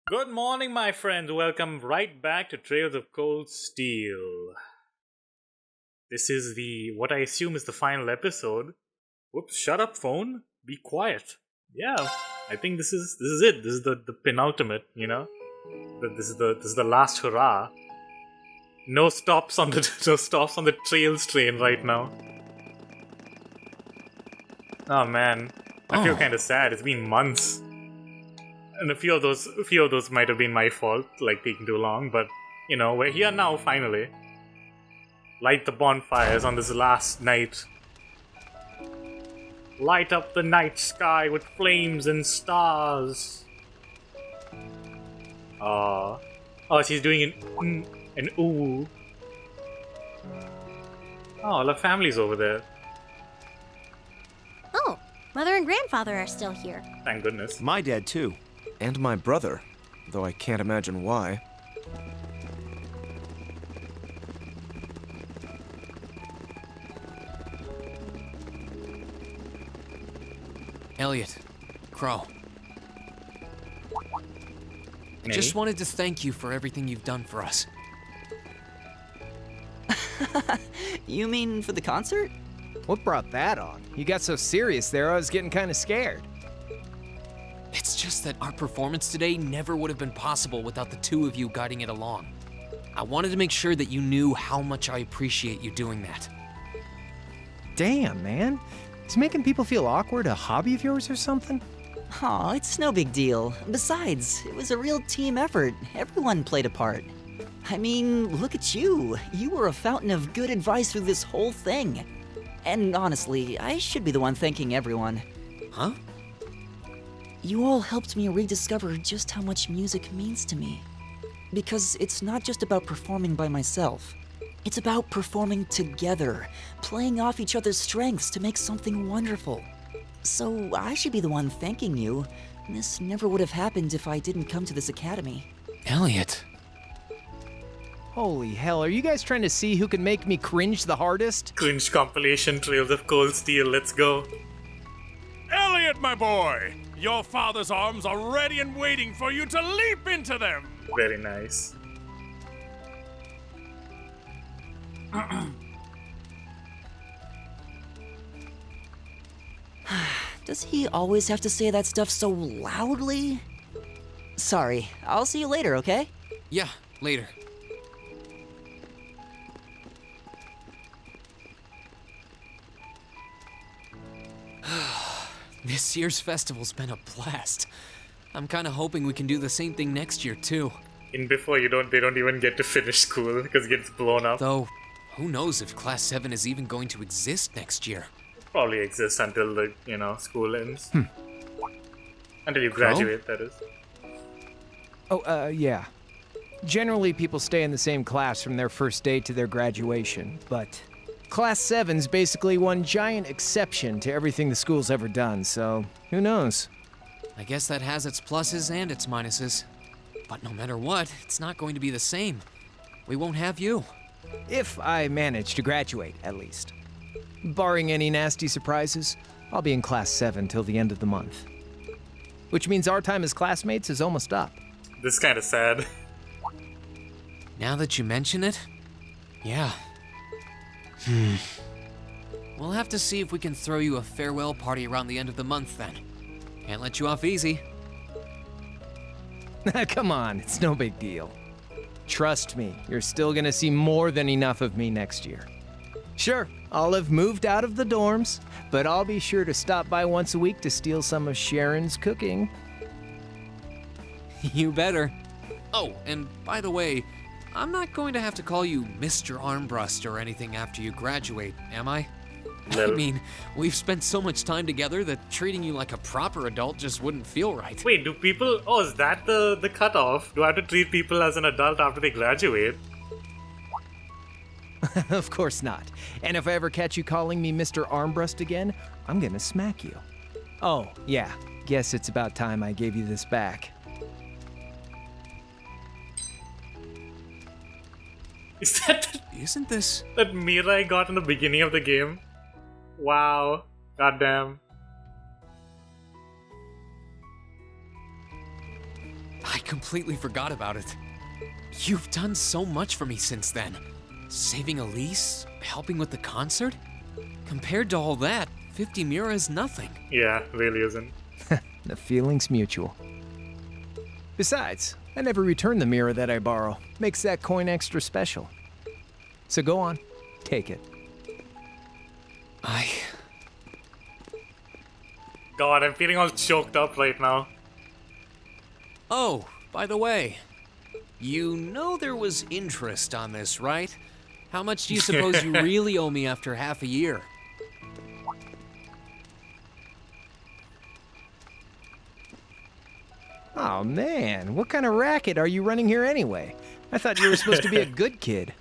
Good morning, my friends. Welcome right back to Trails of Cold Steel. This is what I assume is the final episode. Whoops, shut up, phone. Be quiet. Yeah, I think this is it. This is the penultimate, you know? This is the last hurrah. No stops on the no stops on the Trails train right now. Oh man. I feel kinda sad. It's been months. And a few of those might have been my fault, like taking too long, but you know, we're here now finally. Light the bonfires on this last night. Light up the night sky with flames and stars. Oh, she's doing an ooh. Oh, all her family's over there. Oh, Mother and Grandfather are still here. Thank goodness. My dad, too. And my brother, though I can't imagine why. Elliot, Crow. I just wanted to thank you for everything you've done for us. You mean for the concert? What brought that on? You got so serious there, I was getting kind of scared. It's just that our performance today never would have been possible without the two of you guiding it along. I wanted to make sure that you knew how much I appreciate you doing that. Damn, man. Is making people feel awkward a hobby of yours or something? Aw, it's no big deal. Besides, it was a real team effort. Everyone played a part. I mean, look at you. You were a fountain of good advice through this whole thing. And honestly, I should be the one thanking everyone. Huh? You all helped me rediscover just how much music means to me. Because it's not just about performing by myself. It's about performing together, playing off each other's strengths to make something wonderful. So I should be the one thanking you. This never would have happened if I didn't come to this academy. Elliot. Holy hell, are you guys trying to see who can make me cringe the hardest? Cringe compilation, Trails of Cold Steel, let's go. Elliot, my boy! Your father's arms are ready and waiting for you to leap into them! Very nice. Does he always have to say that stuff so loudly? Sorry, I'll see you later, okay? Yeah, later. This year's festival's been a blast. I'm kinda hoping we can do the same thing next year, too. In before they don't even get to finish school because it gets blown up. Though, who knows if Class 7 is even going to exist next year? Probably exists until the, school ends. Until you graduate, that is. Oh, yeah. Generally, people stay in the same class from their first day to their graduation, but Class 7's basically one giant exception to everything the school's ever done, so who knows? I guess that has its pluses and its minuses. But no matter what, it's not going to be the same. We won't have you. If I manage to graduate, at least. Barring any nasty surprises, I'll be in Class 7 till the end of the month. Which means our time as classmates is almost up. This is kind of sad. Now that you mention it, yeah. We'll have to see if we can throw you a farewell party around the end of the month then. Can't let you off easy. Come on, it's no big deal. Trust me, you're still gonna see more than enough of me next year. Sure, I'll have moved out of the dorms, but I'll be sure to stop by once a week to steal some of Sharon's cooking. You better. Oh, and by the way, I'm not going to have to call you Mr. Armbrust or anything after you graduate, am I? I mean, we've spent so much time together that treating you like a proper adult just wouldn't feel right. Wait, do people... Oh, is that the cutoff? Do I have to treat people as an adult after they graduate? Of course not. And if I ever catch you calling me Mr. Armbrust again, I'm gonna smack you. Oh, yeah. Guess it's about time I gave you this back. Is that Isn't this... that Mirai got in the beginning of the game? Wow. Goddamn. I completely forgot about it. You've done so much for me since then. Saving Elise, helping with the concert. Compared to all that, 50 Mira is nothing. Yeah, really isn't. The feeling's mutual. Besides, I never return the mirror that I borrow. Makes that coin extra special. So go on, take it. God, I'm feeling all choked up right now. Oh, by the way, you know there was interest on this, right? How much do you suppose you really owe me after half a year? Oh man, what kind of racket are you running here anyway? I thought you were supposed to be a good kid.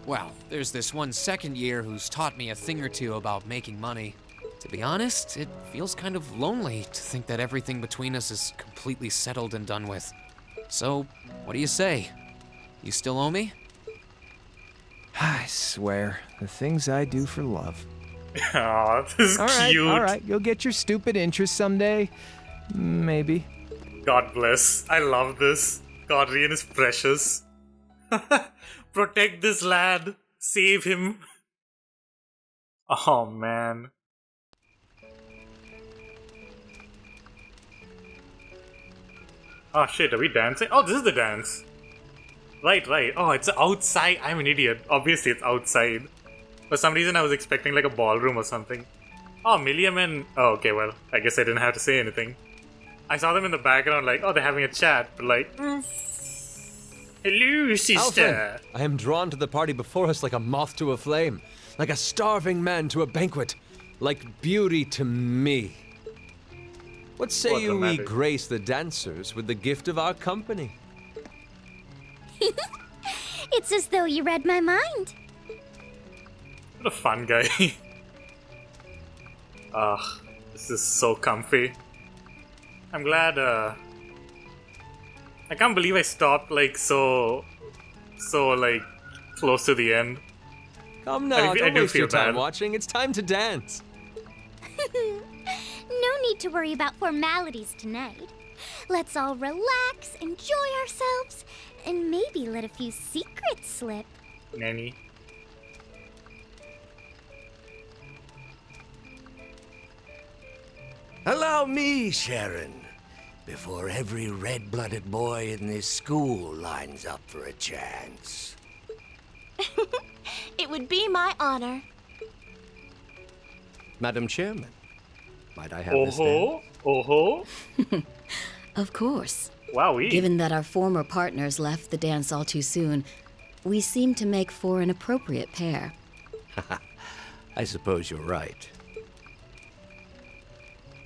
Well, there's this one second year who's taught me a thing or two about making money. To be honest, it feels kind of lonely to think that everything between us is completely settled and done with. So, what do you say? You still owe me? I swear, the things I do for love. Aw, this is cute. All right, you'll get your stupid interest someday. Maybe. God bless. I love this. Godrian is precious. Protect this lad. Save him. Oh, man. Oh, shit. Are we dancing? Oh, this is the dance. Right. Oh, it's outside. I'm an idiot. Obviously, it's outside. For some reason, I was expecting like a ballroom or something. Oh, Milliam and... Oh, okay, well, I guess I didn't have to say anything. I saw them in the background like, oh, they're having a chat, but like... Hello, sister! Alfred, I am drawn to the party before us like a moth to a flame, like a starving man to a banquet, like beauty to me. What say What's the you we matter? grace the dancers with the gift of our company? It's as though you read my mind. What a fun guy. This is so comfy. I'm glad, I can't believe I stopped, like, so like, close to the end. Come now, I don't do waste feel your time bad. watching. It's time to dance. No need to worry about formalities tonight. Let's all relax, enjoy ourselves, and maybe let a few secrets slip. Nanny. Allow me, Sharon, before every red-blooded boy in this school lines up for a chance. It would be my honor. Madam Chairman, might I have this dance? Oh-ho. Of course. Wowee. Given that our former partners left the dance all too soon, we seem to make for an appropriate pair. I suppose you're right.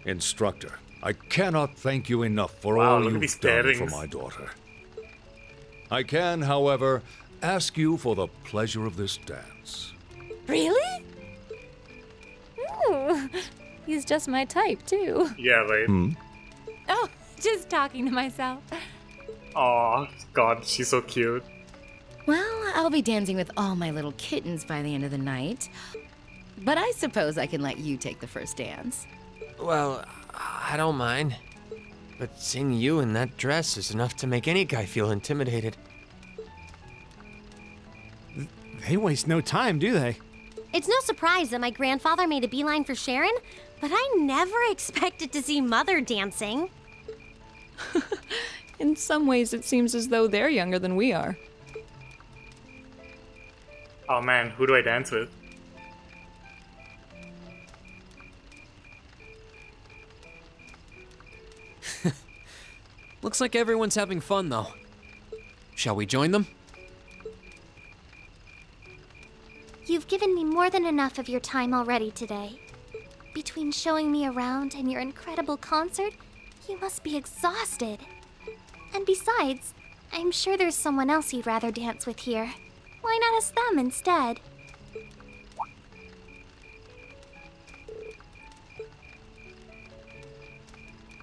Instructor, I cannot thank you enough for Wow, all look at you've these done pairings. for my daughter. I can, however, ask you for the pleasure of this dance. Really? Ooh, he's just my type, too. Yeah, right. Oh, just talking to myself. Aw, God, she's so cute. Well, I'll be dancing with all my little kittens by the end of the night. But I suppose I can let you take the first dance. Well, I don't mind. But seeing you in that dress is enough to make any guy feel intimidated. They waste no time, do they? It's no surprise that my grandfather made a beeline for Sharon, but I never expected to see Mother dancing. In some ways, it seems as though they're younger than we are. Oh man, who do I dance with? Looks like everyone's having fun, though. Shall we join them? You've given me more than enough of your time already today. Between showing me around and your incredible concert, you must be exhausted. And besides, I'm sure there's someone else you'd rather dance with here. Why not ask them instead?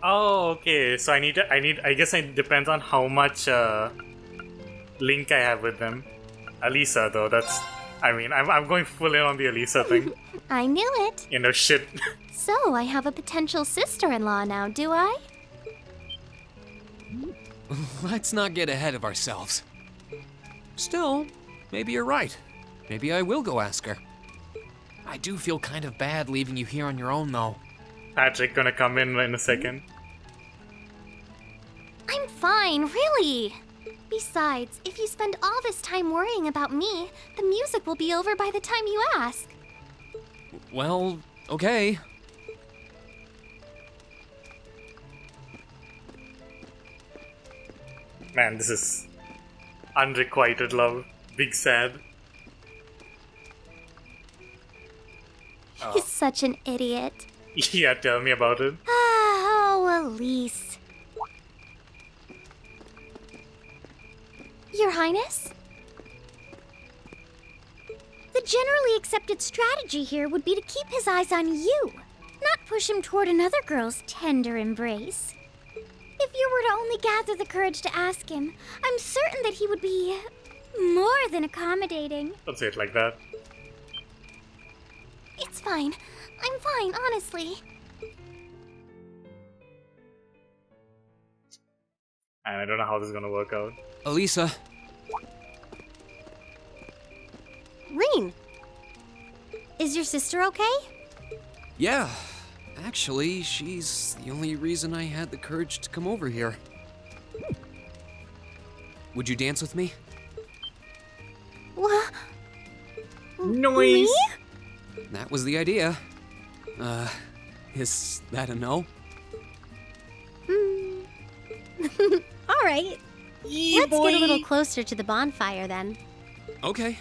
Oh, okay. So I guess it depends on how much link I have with them. Alisa, though, I'm going full in on the Alisa thing. I knew it. You know, shit. So I have a potential sister-in-law now, do I? Let's not get ahead of ourselves. Still, maybe you're right. Maybe I will go ask her. I do feel kind of bad leaving you here on your own, though. Patrick gonna come in a second. I'm fine, really. Besides, if you spend all this time worrying about me, the music will be over by the time you ask. Well, okay. Man, this is unrequited love. Big sad. He's such an idiot. Yeah, tell me about it. Oh, Elise. Your Highness? The generally accepted strategy here would be to keep his eyes on you, not push him toward another girl's tender embrace. If you were to only gather the courage to ask him, I'm certain that he would be more than accommodating. Don't say it like that. It's fine. I'm fine, honestly. And I don't know how this is gonna work out. Elisa. Rean, is your sister okay? Yeah. Actually, she's the only reason I had the courage to come over here. Would you dance with me? What? Noise! Me? That was the idea. Is that a no? All right. Let's get a little closer to the bonfire then. Okay.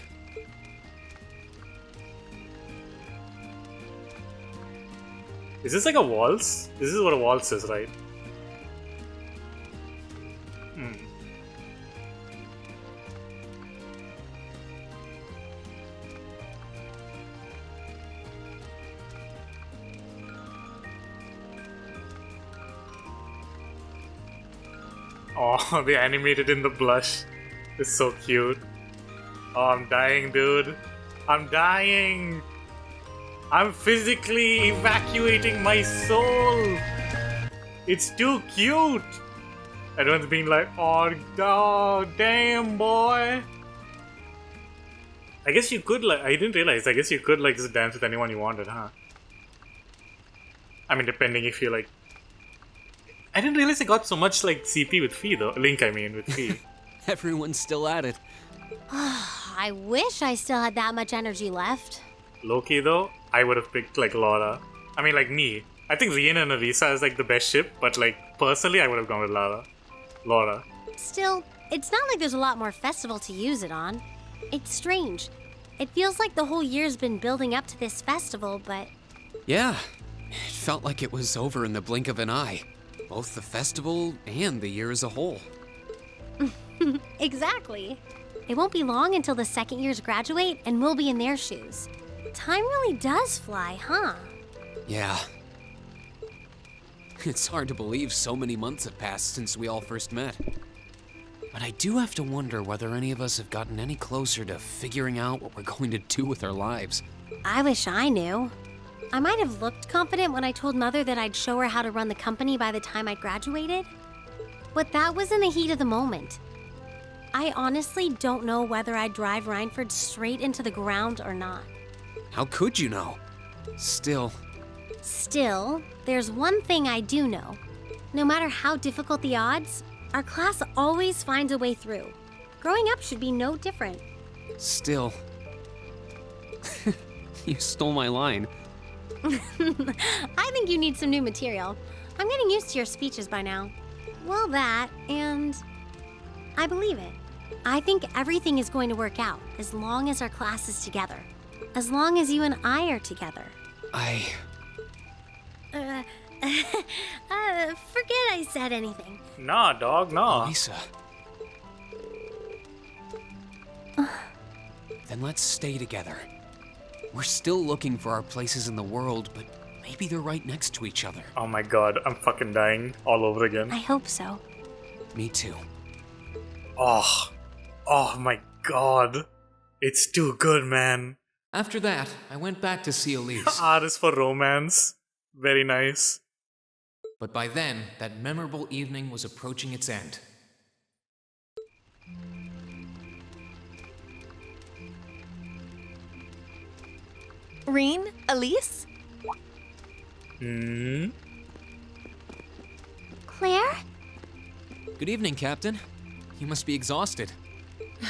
Is this like a waltz? This is what a waltz is, right? Oh, they animated in the blush. It's so cute. Oh, I'm dying, dude. I'm dying! I'm physically evacuating my soul! It's too cute! Everyone's being like, oh, damn, boy! I guess you could, like, I didn't realize, I guess you could, like, just dance with anyone you wanted, huh? I mean, depending if you, like... I didn't realize I got so much, like, CP with Fee, though. Link, I mean, with Fee. Everyone's still at it. I wish I still had that much energy left. Loki, though, I would have picked, like, Laura. I mean, like, me. I think Rian and Arisa is, like, the best ship, but, like, personally, I would have gone with Laura. Still, it's not like there's a lot more festival to use it on. It's strange. It feels like the whole year's been building up to this festival, but... Yeah. It felt like it was over in the blink of an eye. Both the festival and the year as a whole. Exactly. It won't be long until the second years graduate and we'll be in their shoes. Time really does fly, huh? Yeah. It's hard to believe so many months have passed since we all first met. But I do have to wonder whether any of us have gotten any closer to figuring out what we're going to do with our lives. I wish I knew. I might have looked confident when I told Mother that I'd show her how to run the company by the time I graduated. But that was in the heat of the moment. I honestly don't know whether I'd drive Rhineford straight into the ground or not. How could you know? Still, there's one thing I do know. No matter how difficult the odds, our class always finds a way through. Growing up should be no different. Still. You stole my line. I think you need some new material. I'm getting used to your speeches by now. Well, that, and I believe it. I think everything is going to work out as long as our class is together. As long as you and I are together. Forget I said anything. Nah, dog, nah. Lisa. Then let's stay together. We're still looking for our places in the world, but maybe they're right next to each other. Oh my god, I'm fucking dying all over again. I hope so. Me too. Oh my god. It's too good, man. After that, I went back to see Elise. R is for romance. Very nice. But by then, that memorable evening was approaching its end. Reen? Elise? Claire? Good evening, Captain. You must be exhausted.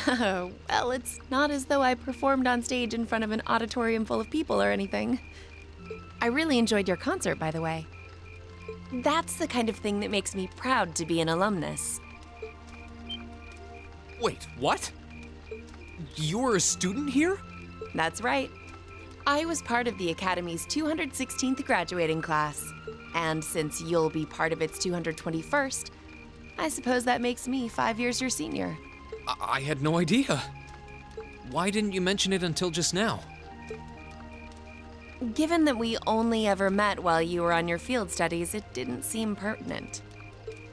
Well, it's not as though I performed on stage in front of an auditorium full of people or anything. I really enjoyed your concert, by the way. That's the kind of thing that makes me proud to be an alumnus. Wait, what? You're a student here? That's right. I was part of the Academy's 216th graduating class. And since you'll be part of its 221st, I suppose that makes me 5 years your senior. I had no idea. Why didn't you mention it until just now? Given that we only ever met while you were on your field studies, it didn't seem pertinent.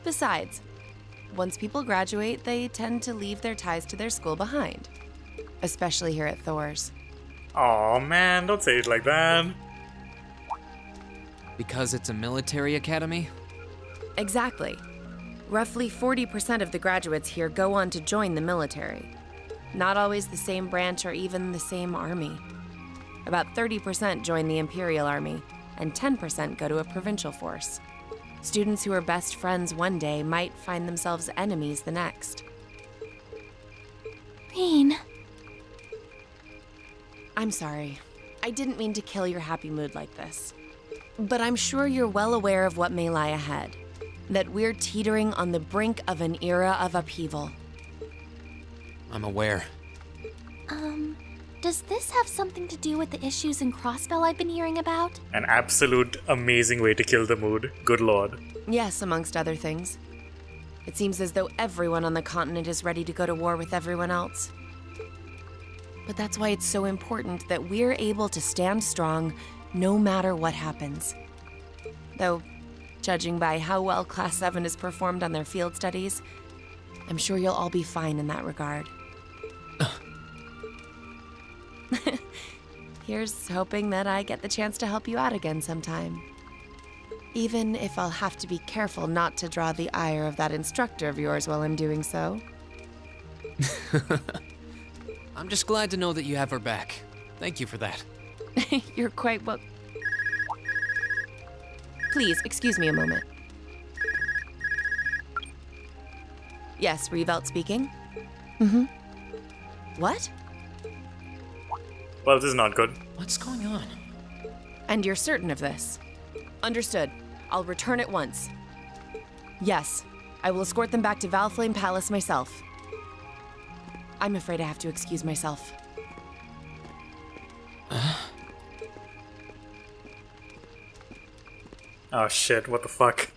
Besides, once people graduate, they tend to leave their ties to their school behind. Especially here at Thor's. Aw, man, don't say it like that. Because it's a military academy? Exactly. Roughly 40% of the graduates here go on to join the military. Not always the same branch or even the same army. About 30% join the Imperial Army, and 10% go to a provincial force. Students who are best friends one day might find themselves enemies the next. Reen. I'm sorry. I didn't mean to kill your happy mood like this. But I'm sure you're well aware of what may lie ahead. That we're teetering on the brink of an era of upheaval. I'm aware. Does this have something to do with the issues in Crossbell I've been hearing about? An absolute amazing way to kill the mood. Good lord. Yes, amongst other things. It seems as though everyone on the continent is ready to go to war with everyone else. But that's why it's so important that we're able to stand strong no matter what happens. Though, judging by how well Class 7 has performed on their field studies, I'm sure you'll all be fine in that regard. Here's hoping that I get the chance to help you out again sometime. Even if I'll have to be careful not to draw the ire of that instructor of yours while I'm doing so. I'm just glad to know that you have her back. Thank you for that. You're quite well... Please, excuse me a moment. Yes, Revelt speaking. What? Well, this is not good. What's going on? And you're certain of this? Understood. I'll return at once. Yes, I will escort them back to Valflame Palace myself. I'm afraid I have to excuse myself. Oh shit, what the fuck?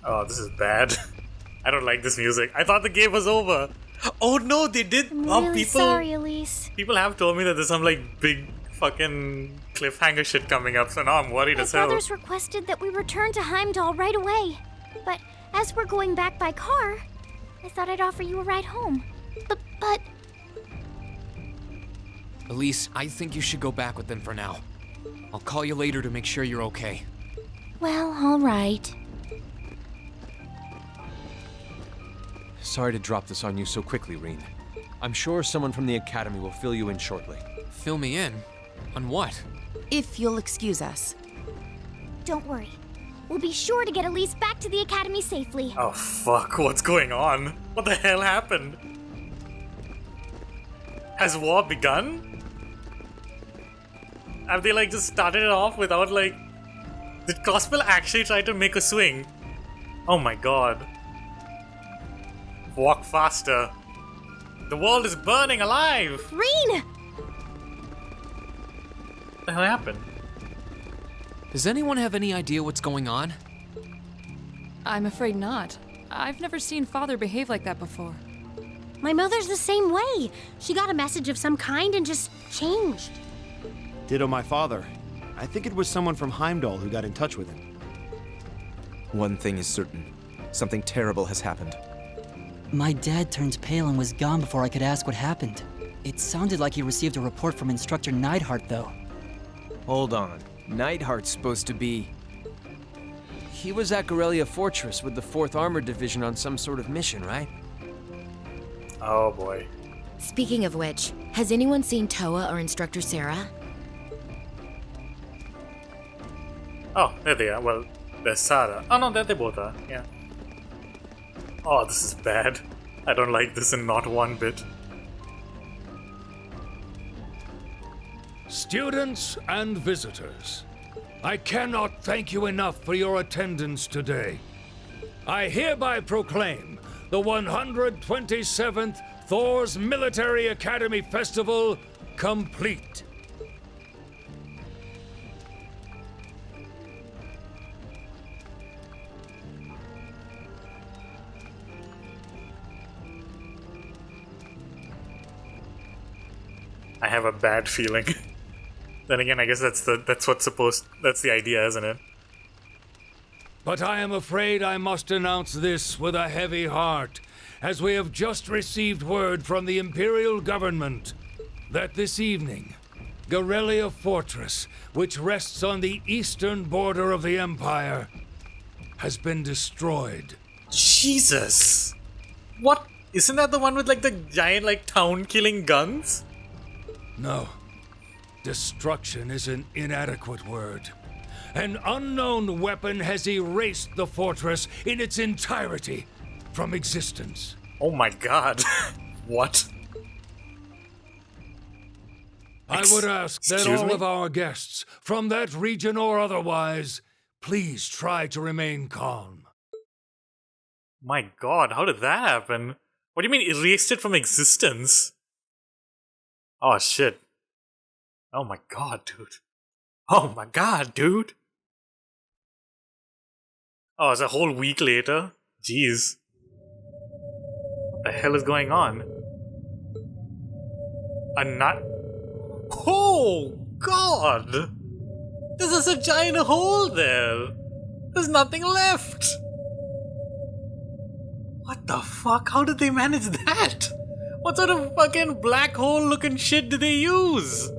Oh, this is bad. I don't like this music. I thought the game was over. Oh no, they did. I'm Oh, really people. sorry, Elise. People have told me that there's some like big fucking cliffhanger shit coming up, so now I'm worried My as hell. brothers requested that we return to Heimdall right away. But as we're going back by car, I thought I'd offer you a ride home. But... Elise, I think you should go back with them for now. I'll call you later to make sure you're okay. Well, all right. Sorry to drop this on you so quickly, Reen. I'm sure someone from the Academy will fill you in shortly. Fill me in? On what? If you'll excuse us. Don't worry. We'll be sure to get Elise back to the Academy safely. Oh fuck, what's going on? What the hell happened? Has war begun? Have they like just started it off without like... Did Crossbell actually try to make a swing? Oh my god. Walk faster. The world is burning alive! Reen! What the hell happened? Does anyone have any idea what's going on? I'm afraid not. I've never seen Father behave like that before. My mother's the same way. She got a message of some kind and just changed. Ditto my father. I think it was someone from Heimdall who got in touch with him. One thing is certain. Something terrible has happened. My dad turned pale and was gone before I could ask what happened. It sounded like he received a report from Instructor Neidhart, though. Hold on. Neidhart's supposed to be... He was at Gorelia Fortress with the 4th Armored Division on some sort of mission, right? Oh boy. Speaking of which, has anyone seen Toa or Instructor Sarah? Oh, there they are. Well, there's Sarah. Oh no, there they both are. Yeah. Oh, this is bad. I don't like this in not one bit. Students and visitors, I cannot thank you enough for your attendance today. I hereby proclaim the 127th Thor's Military Academy Festival complete. I have a bad feeling. Then again, I guess that's the idea, isn't it? But I am afraid I must announce this with a heavy heart, as we have just received word from the Imperial Government that this evening, Gorelia Fortress, which rests on the eastern border of the Empire, has been destroyed. Jesus! What? Isn't that the one with like the giant like town-killing guns? No. Destruction is an inadequate word. An unknown weapon has erased the fortress in its entirety from existence. Oh my god. What? I would ask that all of our guests, from that region or otherwise, please try to remain calm. My god, how did that happen? What do you mean erased it from existence? Oh shit. Oh my god, dude. Oh my god, dude. Oh, it's a whole week later? Jeez. What the hell is going on? Oh god! There's just a giant hole there! There's nothing left! What the fuck? How did they manage that? What sort of fucking black hole looking shit did they use?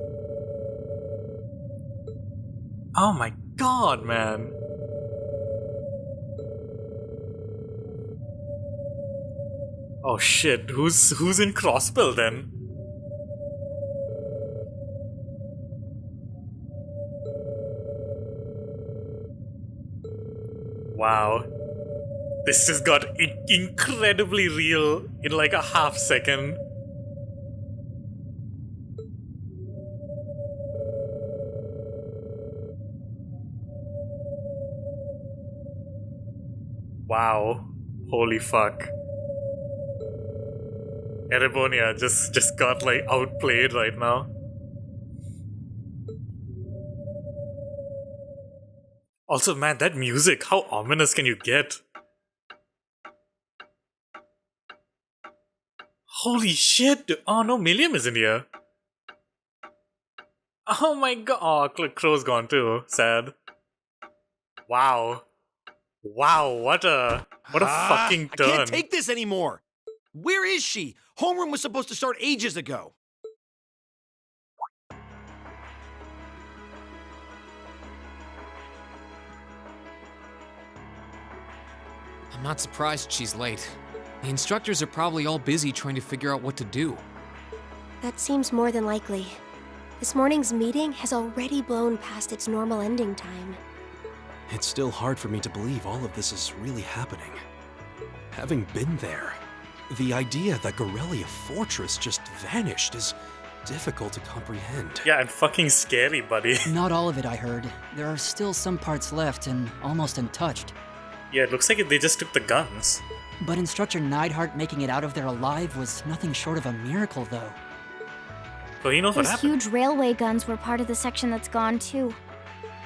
Oh my god, man. Oh shit, who's in Crossbill then? Wow. This just got incredibly real in like a half second. Wow. Holy fuck. Erebonian just got like outplayed right now. Also, man, that music, how ominous can you get? Holy shit! Oh no, Milliam isn't here. Oh my god. Oh, Crow's gone too. Sad. Wow. Wow, what a fucking turn. I can't take this anymore. Where is she? Homeroom was supposed to start ages ago. I'm not surprised she's late. The instructors are probably all busy trying to figure out what to do. That seems more than likely. This morning's meeting has already blown past its normal ending time. It's still hard for me to believe all of this is really happening. Having been there, the idea that Gorelia Fortress just vanished is difficult to comprehend. Yeah, and fucking scary, buddy. Not all of it, I heard. There are still some parts left and almost untouched. Yeah, it looks like they just took the guns. But Instructor Neidhart making it out of there alive was nothing short of a miracle, though. So he knows what Those happened. huge railway guns were part of the section that's gone, too.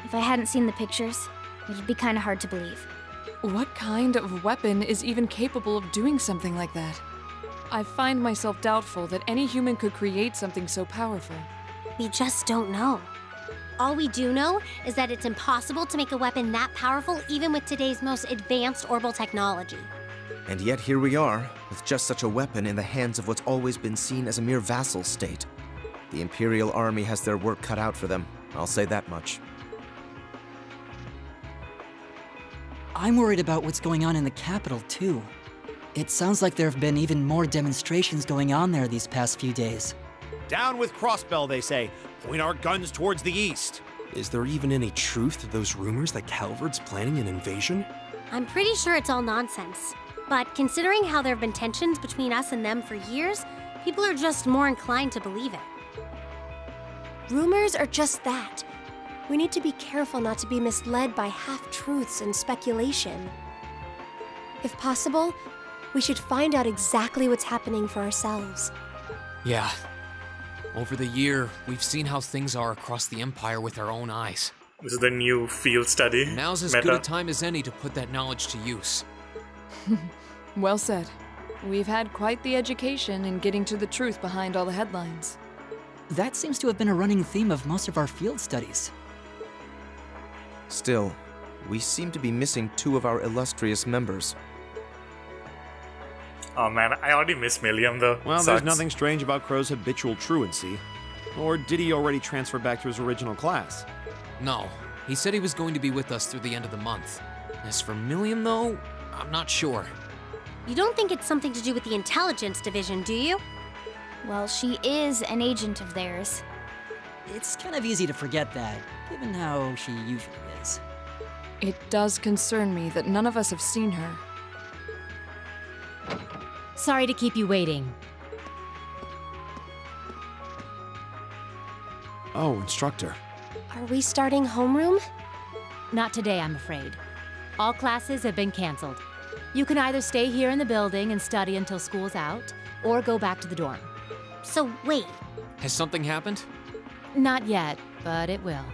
If I hadn't seen the pictures, it'd be kind of hard to believe. What kind of weapon is even capable of doing something like that? I find myself doubtful that any human could create something so powerful. We just don't know. All we do know is that it's impossible to make a weapon that powerful even with today's most advanced orbital technology. And yet here we are, with just such a weapon in the hands of what's always been seen as a mere vassal state. The Imperial Army has their work cut out for them, I'll say that much. I'm worried about what's going on in the capital, too. It sounds like there have been even more demonstrations going on there these past few days. Down with Crossbell, they say. Point our guns towards the east. Is there even any truth to those rumors that Calvard's planning an invasion? I'm pretty sure it's all nonsense. But considering how there have been tensions between us and them for years, people are just more inclined to believe it. Rumors are just that. We need to be careful not to be misled by half-truths and speculation. If possible, we should find out exactly what's happening for ourselves. Yeah. Over the year, we've seen how things are across the Empire with our own eyes. This is the new field study. Now's as good a time as any to put that knowledge to use. Well said. We've had quite the education in getting to the truth behind all the headlines. That seems to have been a running theme of most of our field studies. Still, we seem to be missing 2 of our illustrious members. Oh man, I already miss Milliam though. Well, Sucks. there's nothing strange about Crow's habitual truancy. Or did he already transfer back to his original class? No. He said he was going to be with us through the end of the month. As for Milliam, though, I'm not sure. You don't think it's something to do with the intelligence division, do you? Well, she is an agent of theirs. It's kind of easy to forget that, given how she usually is. It does concern me that none of us have seen her. Sorry to keep you waiting. Oh, instructor. Are we starting homeroom? Not today, I'm afraid. All classes have been canceled. You can either stay here in the building and study until school's out, or go back to the dorm. So wait. Has something happened? Not yet, but it will.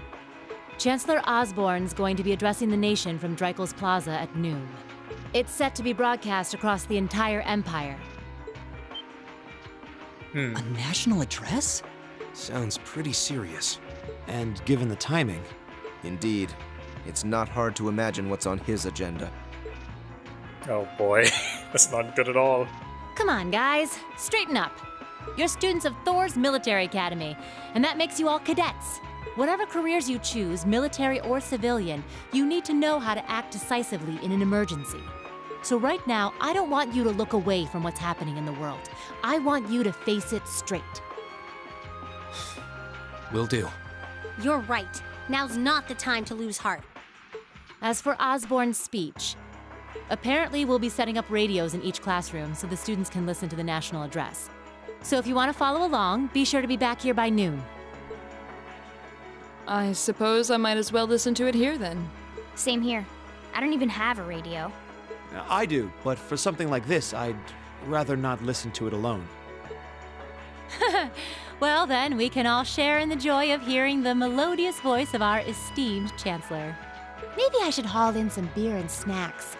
Chancellor Osborne's going to be addressing the nation from Dreikel's Plaza at noon. It's set to be broadcast across the entire Empire. A national address? Sounds pretty serious. And given the timing... Indeed. It's not hard to imagine what's on his agenda. Oh boy, that's not good at all. Come on, guys. Straighten up. You're students of Thor's Military Academy, and that makes you all cadets. Whatever careers you choose, military or civilian, you need to know how to act decisively in an emergency. So right now, I don't want you to look away from what's happening in the world. I want you to face it straight. Will do. You're right. Now's not the time to lose heart. As for Osborne's speech, apparently we'll be setting up radios in each classroom so the students can listen to the national address. So if you want to follow along, be sure to be back here by noon. I suppose I might as well listen to it here then. Same here. I don't even have a radio. I do, but for something like this, I'd rather not listen to it alone. Well then, we can all share in the joy of hearing the melodious voice of our esteemed Chancellor. Maybe I should haul in some beer and snacks.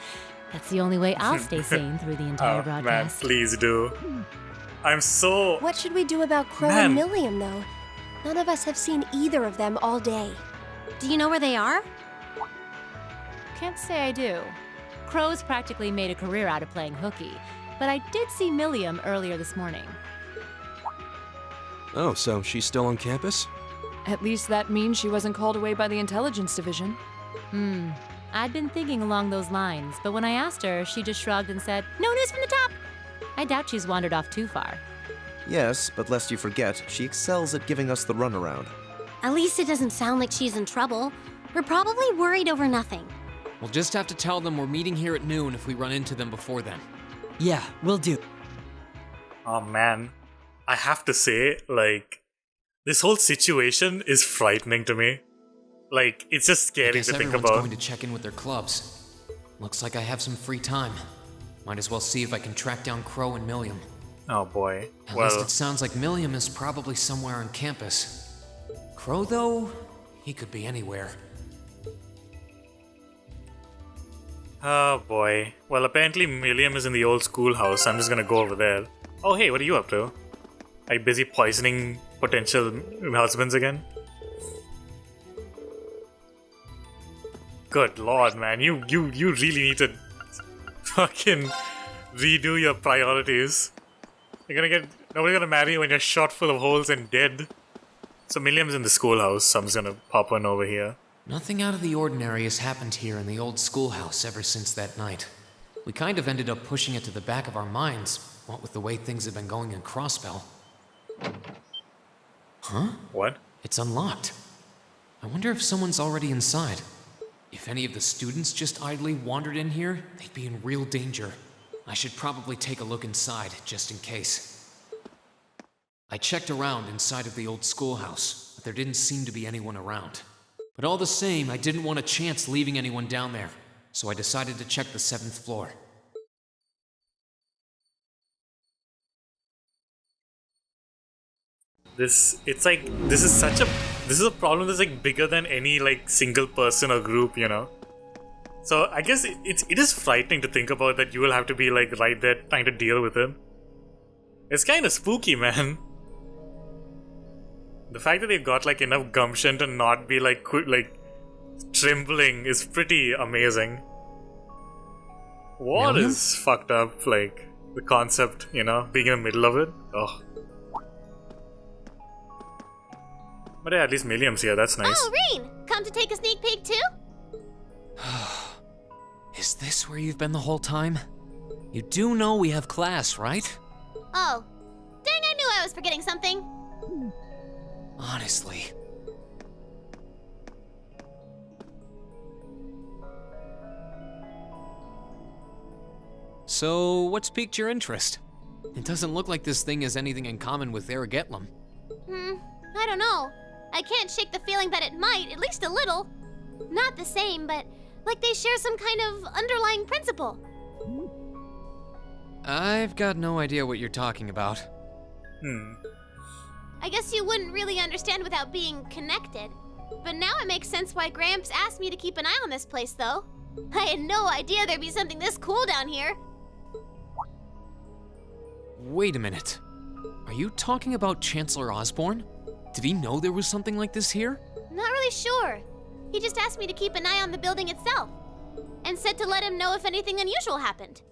That's the only way I'll stay sane through the entire broadcast. Man, please do. I'm so... What should we do about Crow and Milliam, though? None of us have seen either of them all day. Do you know where they are? Can't say I do. Crow's practically made a career out of playing hooky, but I did see Milliam earlier this morning. Oh, so she's still on campus? At least that means she wasn't called away by the intelligence division. I'd been thinking along those lines, but when I asked her, she just shrugged and said, "No news from the top!" I doubt she's wandered off too far. Yes, but lest you forget, she excels at giving us the runaround. At least it doesn't sound like she's in trouble. We're probably worried over nothing. We'll just have to tell them we're meeting here at noon if we run into them before then. Yeah, will do. Oh man, I have to say, like, this whole situation is frightening to me. Like, it's just scary to think everyone's about. Going to check in with their clubs. Looks like I have some free time. Might as well see if I can track down Crow and Milliam. Oh boy. At least it sounds like Milliam is probably somewhere on campus. Crow, though, he could be anywhere. Oh boy. Well, apparently Milliam is in the old schoolhouse. I'm just gonna go over there. Oh hey, what are you up to? Are you busy poisoning potential husbands again? Good lord, man. You really need to fucking redo your priorities. Nobody's gonna marry you when you're shot full of holes and dead. So Milliam's in the schoolhouse, so I'm just gonna pop on over here. Nothing out of the ordinary has happened here in the old schoolhouse ever since that night. We kind of ended up pushing it to the back of our minds, what with the way things have been going in Crossbell. Huh? What? It's unlocked. I wonder if someone's already inside. If any of the students just idly wandered in here, they'd be in real danger. I should probably take a look inside, just in case. I checked around inside of the old schoolhouse, but there didn't seem to be anyone around. But all the same, I didn't want a chance leaving anyone down there, so I decided to check the 7th floor. This is a problem that's like bigger than any like single person or group, you know. So I guess it is frightening to think about that you will have to be like right there trying to deal with it. It's kind of spooky, man. The fact that they've got like enough gumption to not be like trembling is pretty amazing. What is fucked up, like the concept, you know, being in the middle of it. Oh. But yeah, at least Milliam's here, that's nice. Oh, Reen! Come to take a sneak peek too? Is this where you've been the whole time? You do know we have class, right? Oh. Dang, I knew I was forgetting something. Honestly. So, what's piqued your interest? It doesn't look like this thing has anything in common with Aragetlum. I don't know. I can't shake the feeling that it might, at least a little. Not the same, but like they share some kind of underlying principle. I've got no idea what you're talking about. I guess you wouldn't really understand without being connected. But now it makes sense why Gramps asked me to keep an eye on this place, though. I had no idea there'd be something this cool down here. Wait a minute. Are you talking about Chancellor Osborne? Did he know there was something like this here? Not really sure. He just asked me to keep an eye on the building itself. And said to let him know if anything unusual happened.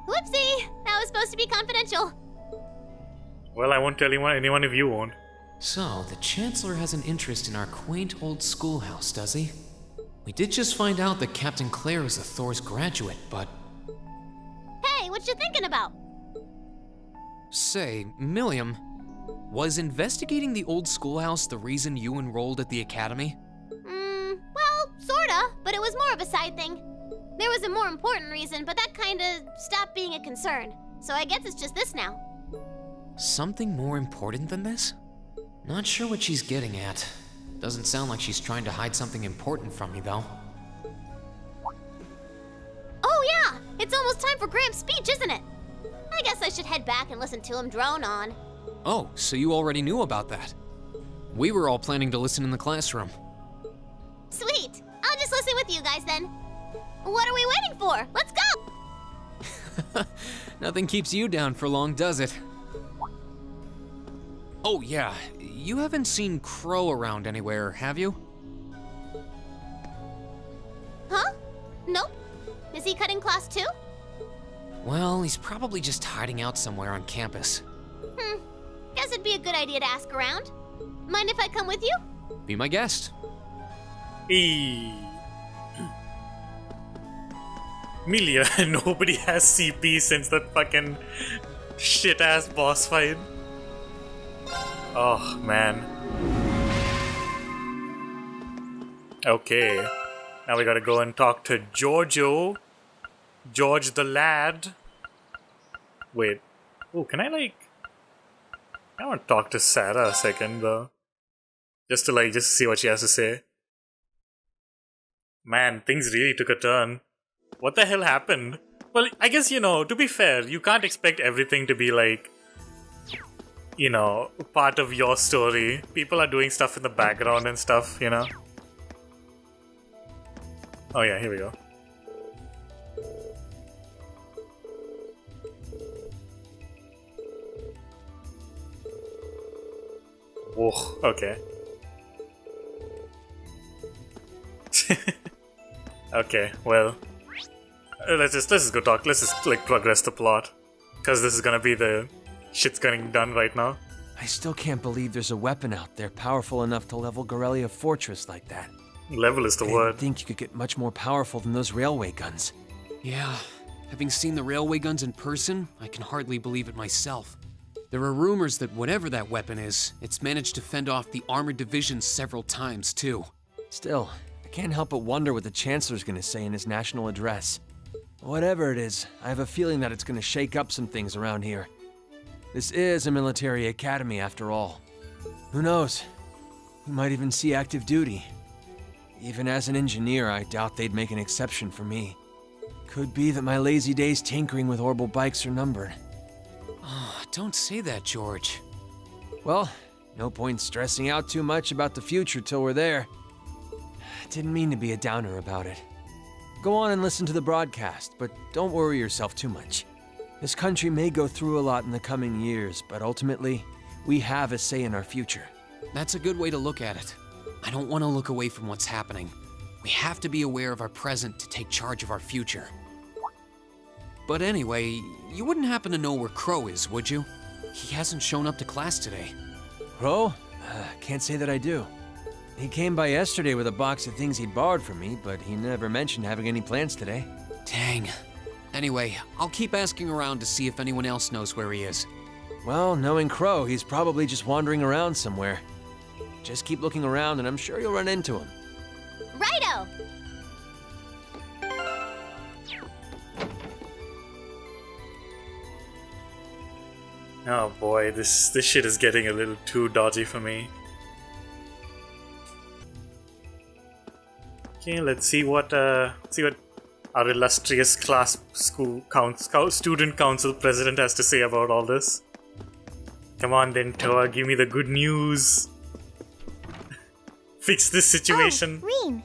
Whoopsie! That was supposed to be confidential. Well, I won't tell anyone if you won't. So, the Chancellor has an interest in our quaint old schoolhouse, does he? We did just find out that Captain Claire is a Thor's graduate, but... Hey, what you thinking about? Say, Milliam, was investigating the old schoolhouse the reason you enrolled at the academy? Well, sorta, but it was more of a side thing. There was a more important reason, but that kinda stopped being a concern. So I guess it's just this now. Something more important than this? Not sure what she's getting at. Doesn't sound like she's trying to hide something important from me, though. Oh yeah! It's almost time for Gramps' speech, isn't it? I guess I should head back and listen to him drone on. Oh, so you already knew about that. We were all planning to listen in the classroom. Sweet! I'll just listen with you guys then. What are we waiting for? Let's go! Nothing keeps you down for long, does it? Oh yeah, you haven't seen Crow around anywhere, have you? Huh? Nope. Is he cutting class too? Well, he's probably just hiding out somewhere on campus. Guess it'd be a good idea to ask around. Mind if I come with you? Be my guest. Milia, nobody has CP since that fucking shit-ass boss fight. Oh, man. Okay. Now we gotta go and talk to Giorgio. George the lad. Wait. Oh, can I like... I want to talk to Sarah a second, though. Just to see what she has to say. Man, things really took a turn. What the hell happened? Well, I guess, you know, to be fair, you can't expect everything to be like, you know, part of your story. People are doing stuff in the background and stuff, you know. Oh yeah, here we go. Oh, okay. Okay, well. Let's just go talk. Let's just like progress the plot, because this is gonna be the shit's getting done right now. I still can't believe there's a weapon out there powerful enough to level Gorelia Fortress like that. Level is the I word. didn't think you could get much more powerful than those railway guns. Yeah, having seen the railway guns in person, I can hardly believe it myself. There are rumors that whatever that weapon is, it's managed to fend off the armored divisions several times, too. Still, I can't help but wonder what the Chancellor's gonna say in his national address. Whatever it is, I have a feeling that it's gonna shake up some things around here. This is a military academy after all. Who knows? We might even see active duty. Even as an engineer, I doubt they'd make an exception for me. Could be that my lazy days tinkering with orbital bikes are numbered. Oh, don't say that, George. Well, no point stressing out too much about the future till we're there. Didn't mean to be a downer about it. Go on and listen to the broadcast, but don't worry yourself too much. This country may go through a lot in the coming years, but ultimately, we have a say in our future. That's a good way to look at it. I don't want to look away from what's happening. We have to be aware of our present to take charge of our future. But anyway, you wouldn't happen to know where Crow is, would you? He hasn't shown up to class today. Crow? Can't say that I do. He came by yesterday with a box of things he'd borrowed from me, but he never mentioned having any plans today. Dang. Anyway, I'll keep asking around to see if anyone else knows where he is. Well, knowing Crow, he's probably just wandering around somewhere. Just keep looking around and I'm sure you'll run into him. Righto! Oh boy, this shit is getting a little too dodgy for me. Okay, let's see what our illustrious class student council president has to say about all this. Come on then, Toa, give me the good news. Fix this situation. Oh, Reen.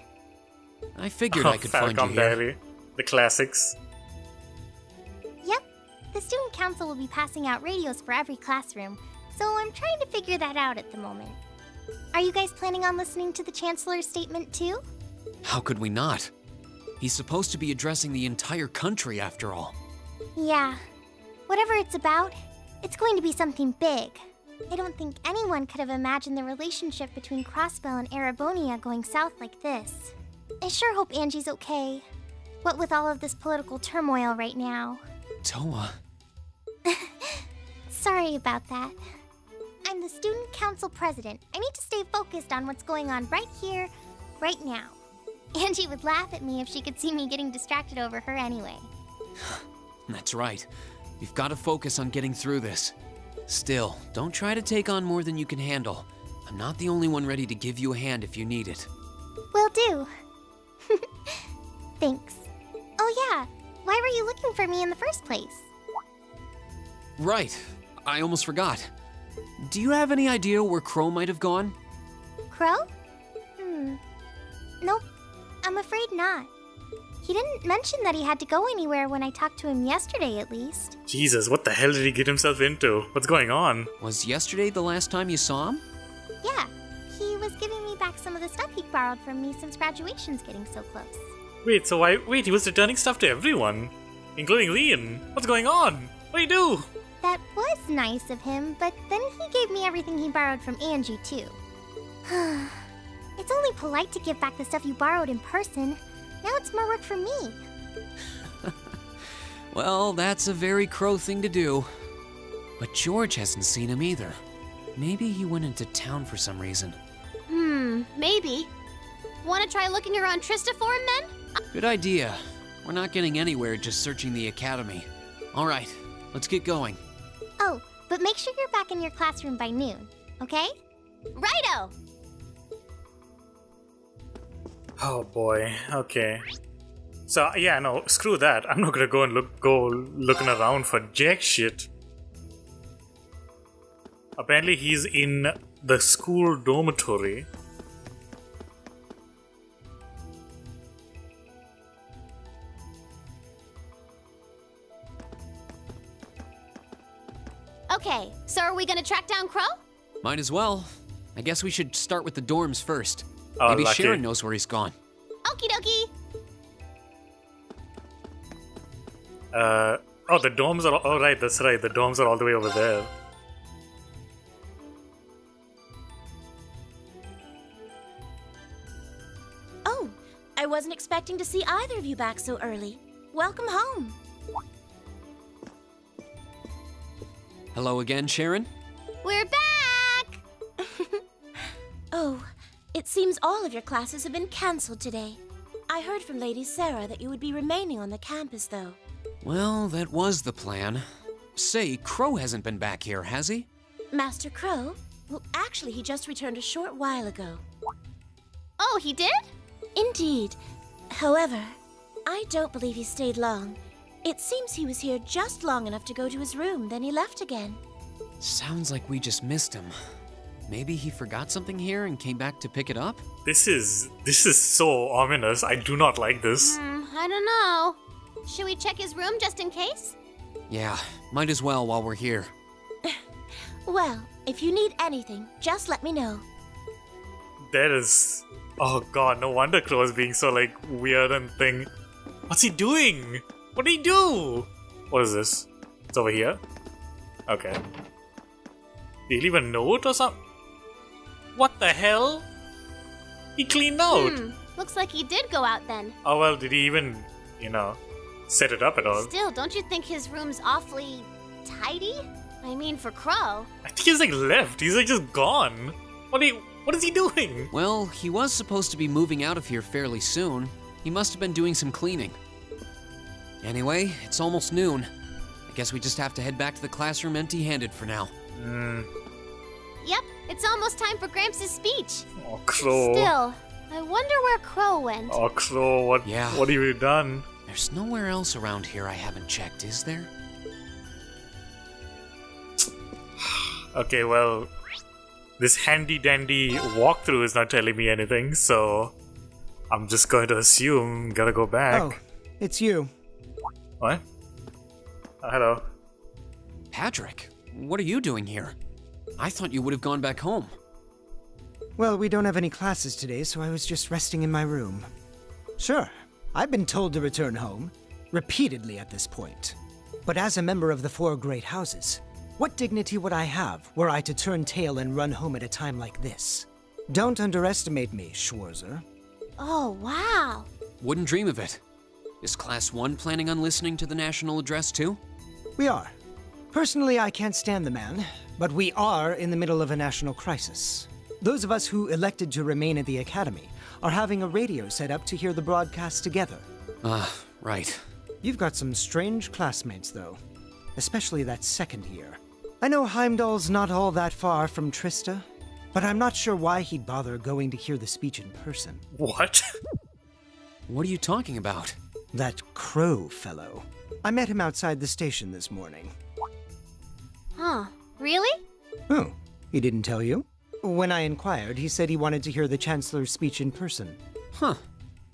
I figured I could find you Falcom here. Diary, the classics. Yep. The student council will be passing out radios for every classroom, so I'm trying to figure that out at the moment. Are you guys planning on listening to the Chancellor's statement too? How could we not? He's supposed to be addressing the entire country after all. Yeah. Whatever it's about, it's going to be something big. I don't think anyone could have imagined the relationship between Crossbell and Erebonia going south like this. I sure hope Angie's okay. What with all of this political turmoil right now. Toa. Sorry about that. I'm the student council president. I need to stay focused on what's going on right here, right now. Angie would laugh at me if she could see me getting distracted over her anyway. That's right. We've got to focus on getting through this. Still, don't try to take on more than you can handle. I'm not the only one ready to give you a hand if you need it. Will do. Thanks. Oh yeah, why were you looking for me in the first place? Right. I almost forgot. Do you have any idea where Crow might have gone? Crow? Nope. I'm afraid not. He didn't mention that he had to go anywhere when I talked to him yesterday, at least. Jesus, what the hell did he get himself into? What's going on? Was yesterday the last time you saw him? Yeah, he was giving me back some of the stuff he'd borrowed from me since graduation's getting so close. Wait, he was returning stuff to everyone, including Leon. What's going on? What do you do? That was nice of him, but then he gave me everything he borrowed from Angie, too. It's only polite to give back the stuff you borrowed in person. Now it's more work for me. Well, that's a very Crow thing to do. But George hasn't seen him either. Maybe he went into town for some reason. Maybe. Want to try looking around Trista for him then? Good idea. We're not getting anywhere just searching the academy. All right, let's get going. Oh, but make sure you're back in your classroom by noon, okay? Righto! Oh boy, okay. So yeah, no, screw that. I'm not gonna go and looking around for jack shit. Apparently he's in the school dormitory. Okay, so are we gonna track down Crow? Might as well. I guess we should start with the dorms first. Oh, Maybe lucky. Sharon knows where he's gone. Okie dokie! Oh, the domes are... Oh, right, that's right. The domes are all the way over there. Oh, I wasn't expecting to see either of you back so early. Welcome home. Hello again, Sharon. We're back! Oh, it seems all of your classes have been cancelled today. I heard from Lady Sarah that you would be remaining on the campus, though. Well, that was the plan. Say, Crow hasn't been back here, has he? Master Crow? Well, actually, he just returned a short while ago. Oh, he did? Indeed. However, I don't believe he stayed long. It seems he was here just long enough to go to his room, then he left again. Sounds like we just missed him. Maybe he forgot something here and came back to pick it up? This is so ominous. I do not like this. I don't know. Should we check his room just in case? Yeah, might as well while we're here. Well, if you need anything, just let me know. There is... Oh god, no wonder Crow is being so, like, weird and thing. What's he doing? What did he do? What is this? It's over here? Okay. Did he leave a note or something? What the hell? He cleaned out. Looks like he did go out then. Oh well, did he even, set it up at all? Still, don't you think his room's awfully tidy? I mean, for Crow. I think he's like left. He's like just gone. What is he doing? Well, he was supposed to be moving out of here fairly soon. He must have been doing some cleaning. Anyway, it's almost noon. I guess we just have to head back to the classroom empty-handed for now. Yep, it's almost time for Gramps' speech. Oh, Crow. Still, I wonder where Crow went. Oh, Crow, what have you done? There's nowhere else around here I haven't checked, is there? Okay, well, this handy-dandy walkthrough is not telling me anything, so I'm just going to assume gotta go back. Oh, it's you. What? Oh, hello. Patrick, what are you doing here? I thought you would have gone back home. Well, we don't have any classes today, so I was just resting in my room. Sure, I've been told to return home, repeatedly at this point. But as a member of the four great houses, what dignity would I have were I to turn tail and run home at a time like this? Don't underestimate me, Schwarzer. Oh, wow. Wouldn't dream of it. Is Class 1 planning on listening to the national address too? We are. Personally, I can't stand the man, but we are in the middle of a national crisis. Those of us who elected to remain at the Academy are having a radio set up to hear the broadcast together. Right. You've got some strange classmates, though. Especially that second year. I know Heimdall's not all that far from Trista, but I'm not sure why he'd bother going to hear the speech in person. What? What are you talking about? That Crow fellow. I met him outside the station this morning. Huh, really? Oh, he didn't tell you? When I inquired, he said he wanted to hear the Chancellor's speech in person. Huh.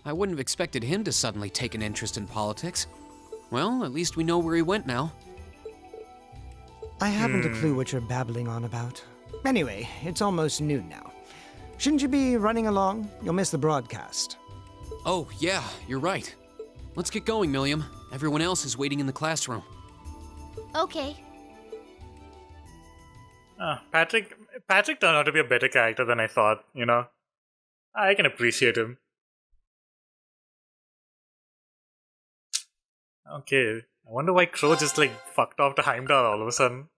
I wouldn't have expected him to suddenly take an interest in politics. Well, at least we know where he went now. I haven't a clue what you're babbling on about. Anyway, it's almost noon now. Shouldn't you be running along? You'll miss the broadcast. Oh, yeah, you're right. Let's get going, Milliam. Everyone else is waiting in the classroom. Okay. Patrick turned out to be a better character than I thought, I can appreciate him. Okay, I wonder why Crow just fucked off to Heimdall all of a sudden.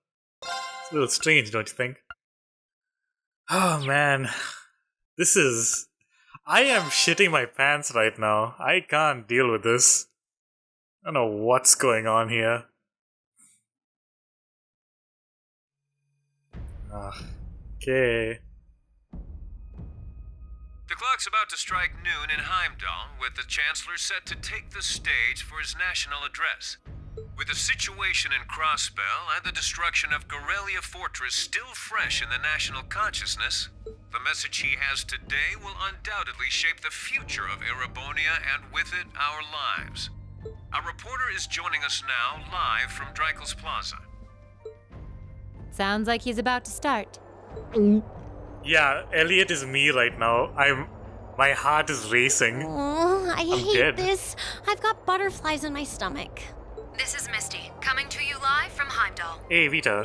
It's a little strange, don't you think? Oh man, I am shitting my pants right now. I can't deal with this. I don't know what's going on here. Okay. The clock's about to strike noon in Heimdall, with the Chancellor set to take the stage for his national address. With the situation in Crosspell and the destruction of Gorelia Fortress still fresh in the national consciousness, the message he has today will undoubtedly shape the future of Erebonia and with it, our lives. Our reporter is joining us now live from Dreikel's Plaza. Sounds like he's about to start. Yeah, Elliot is me right now. My heart is racing. Oh, I I'm hate dead. this. I've got butterflies in my stomach. This is Misty, coming to you live from Heimdall. Hey, Vita.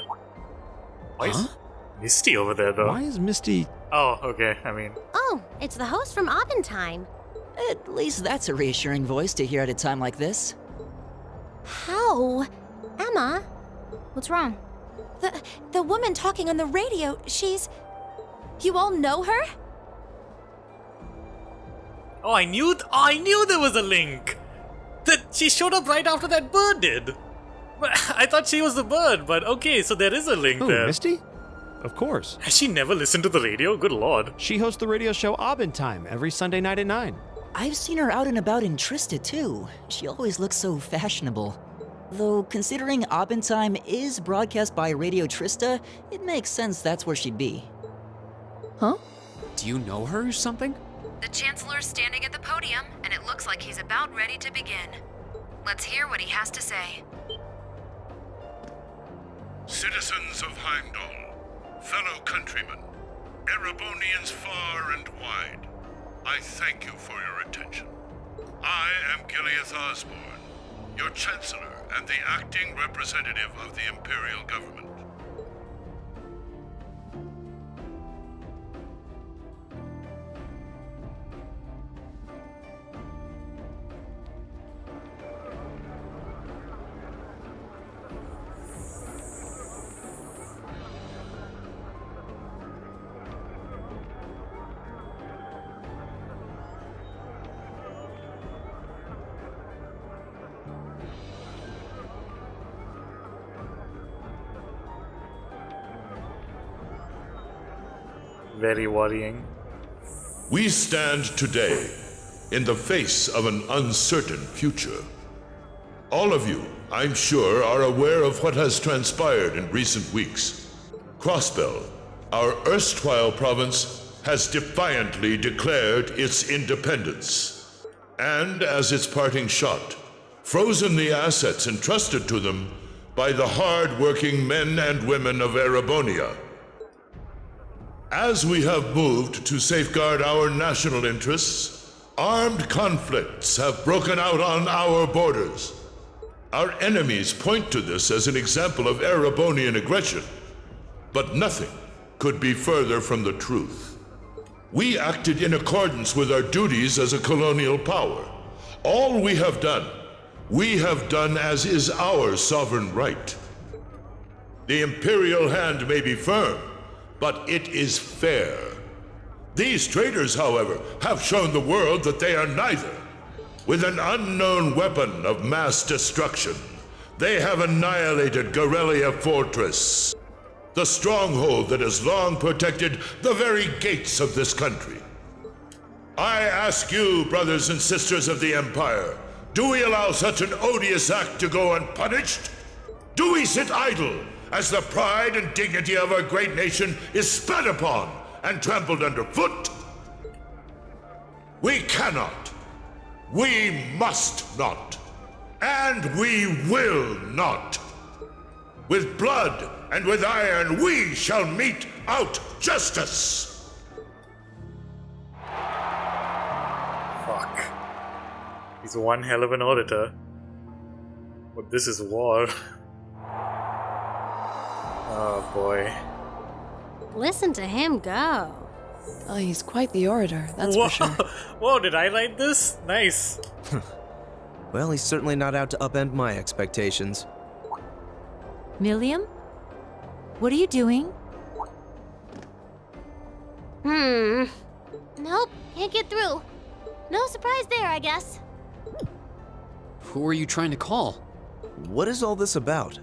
Why is Misty over there, though? Why is Misty... Oh, okay, I mean... Oh, it's the host from Abendtime. At least that's a reassuring voice to hear at a time like this. How? Emma? What's wrong? The woman talking on the radio, she's... You all know her? Oh, I knew there was a link! That she showed up right after that bird did! But I thought she was the bird, but okay, so there is a link there. Misty? Of course. Has she never listened to the radio? Good lord. She hosts the radio show Abendtime every Sunday night at 9. I've seen her out and about in Trista, too. She always looks so fashionable. Though, considering Abendtime is broadcast by Radio Trista, it makes sense that's where she'd be. Huh? Do you know her or something? The Chancellor's standing at the podium, and it looks like he's about ready to begin. Let's hear what he has to say. Citizens of Heimdall, fellow countrymen, Erebonians far and wide, I thank you for your attention. I am Gileath Osborne, your Chancellor and the acting representative of the Imperial Government. Very worrying. We stand today in the face of an uncertain future. All of you, I'm sure, are aware of what has transpired in recent weeks. Crossbell, our erstwhile province, has defiantly declared its independence. And as its parting shot, frozen the assets entrusted to them by the hard-working men and women of Erebonia. As we have moved to safeguard our national interests, armed conflicts have broken out on our borders. Our enemies point to this as an example of Erebonian aggression, but nothing could be further from the truth. We acted in accordance with our duties as a colonial power. All we have done as is our sovereign right. The Imperial hand may be firm, but it is fair. These traitors, however, have shown the world that they are neither. With an unknown weapon of mass destruction, they have annihilated Gorelia Fortress, the stronghold that has long protected the very gates of this country. I ask you, brothers and sisters of the Empire, do we allow such an odious act to go unpunished? Do we sit idle as the pride and dignity of our great nation is spat upon and trampled underfoot? We cannot, we must not, and we will not. With blood and with iron we shall mete out justice. Fuck. He's one hell of an auditor. But this is war. Oh boy. Listen to him go. Oh, he's quite the orator, that's Whoa. for sure. Whoa, did I write this? Nice. Well, he's certainly not out to upend my expectations. Milliam? What are you doing? Nope, can't get through. No surprise there, I guess. Who are you trying to call? What is all this about?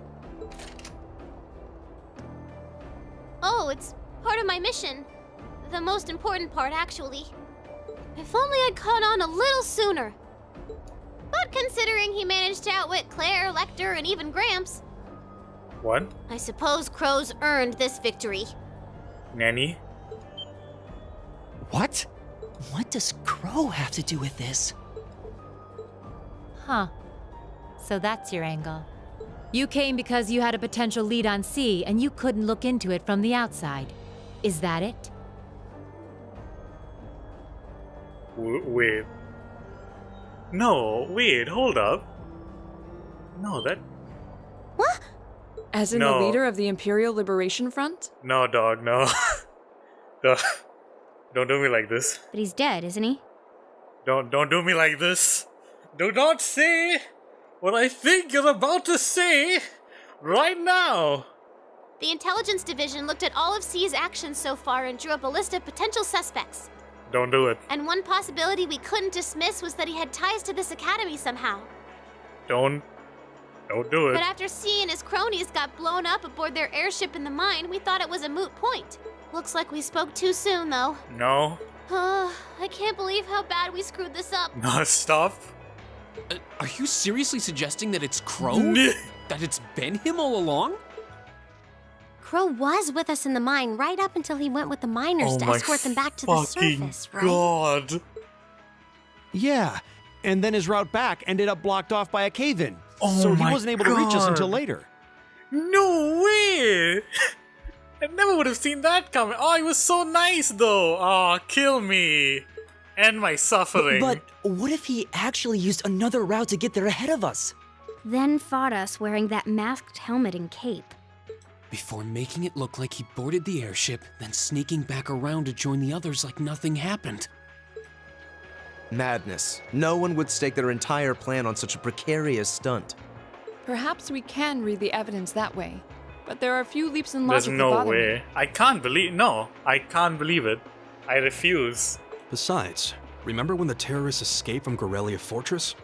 Oh, it's part of my mission. The most important part, actually. If only I'd caught on a little sooner. But considering he managed to outwit Claire, Lecter, and even Gramps, What? I suppose Crow's earned this victory. Nanny? What? What does Crow have to do with this? Huh. So that's your angle. You came because you had a potential lead on C and you couldn't look into it from the outside. Is that it? Wait. No, wait, hold up. No, that... As in No. the leader of the Imperial Liberation Front? No, dog, no. Dog, don't do me like this. But he's dead, isn't he? Don't do me like this. Do not say what I think you're about to say right now. The Intelligence Division looked at all of C's actions so far and drew up a list of potential suspects. Don't do it. And one possibility we couldn't dismiss was that he had ties to this academy somehow. Don't do it. But after C and his cronies got blown up aboard their airship in the mine, we thought it was a moot point. Looks like we spoke too soon, though. No. I can't believe how bad we screwed this up. No, stop. Are you seriously suggesting that it's Crow? That it's been him all along? Crow was with us in the mine right up until he went with the miners to escort them back to the surface, right? God. Yeah, and then his route back ended up blocked off by a cave-in. Oh so he my wasn't able to reach us God. until later. No way! I never would have seen that coming. Oh, he was so nice though. Oh, kill me. End my suffering. But what if he actually used another route to get there ahead of us? Then fought us wearing that masked helmet and cape. Before making it look like he boarded the airship, then sneaking back around to join the others like nothing happened. Madness. No one would stake their entire plan on such a precarious stunt. Perhaps we can read the evidence that way, but there are a few leaps in There's logic that no bother me. way. I can't believe it. I refuse. Besides, remember when the terrorists escaped from Gorelia Fortress?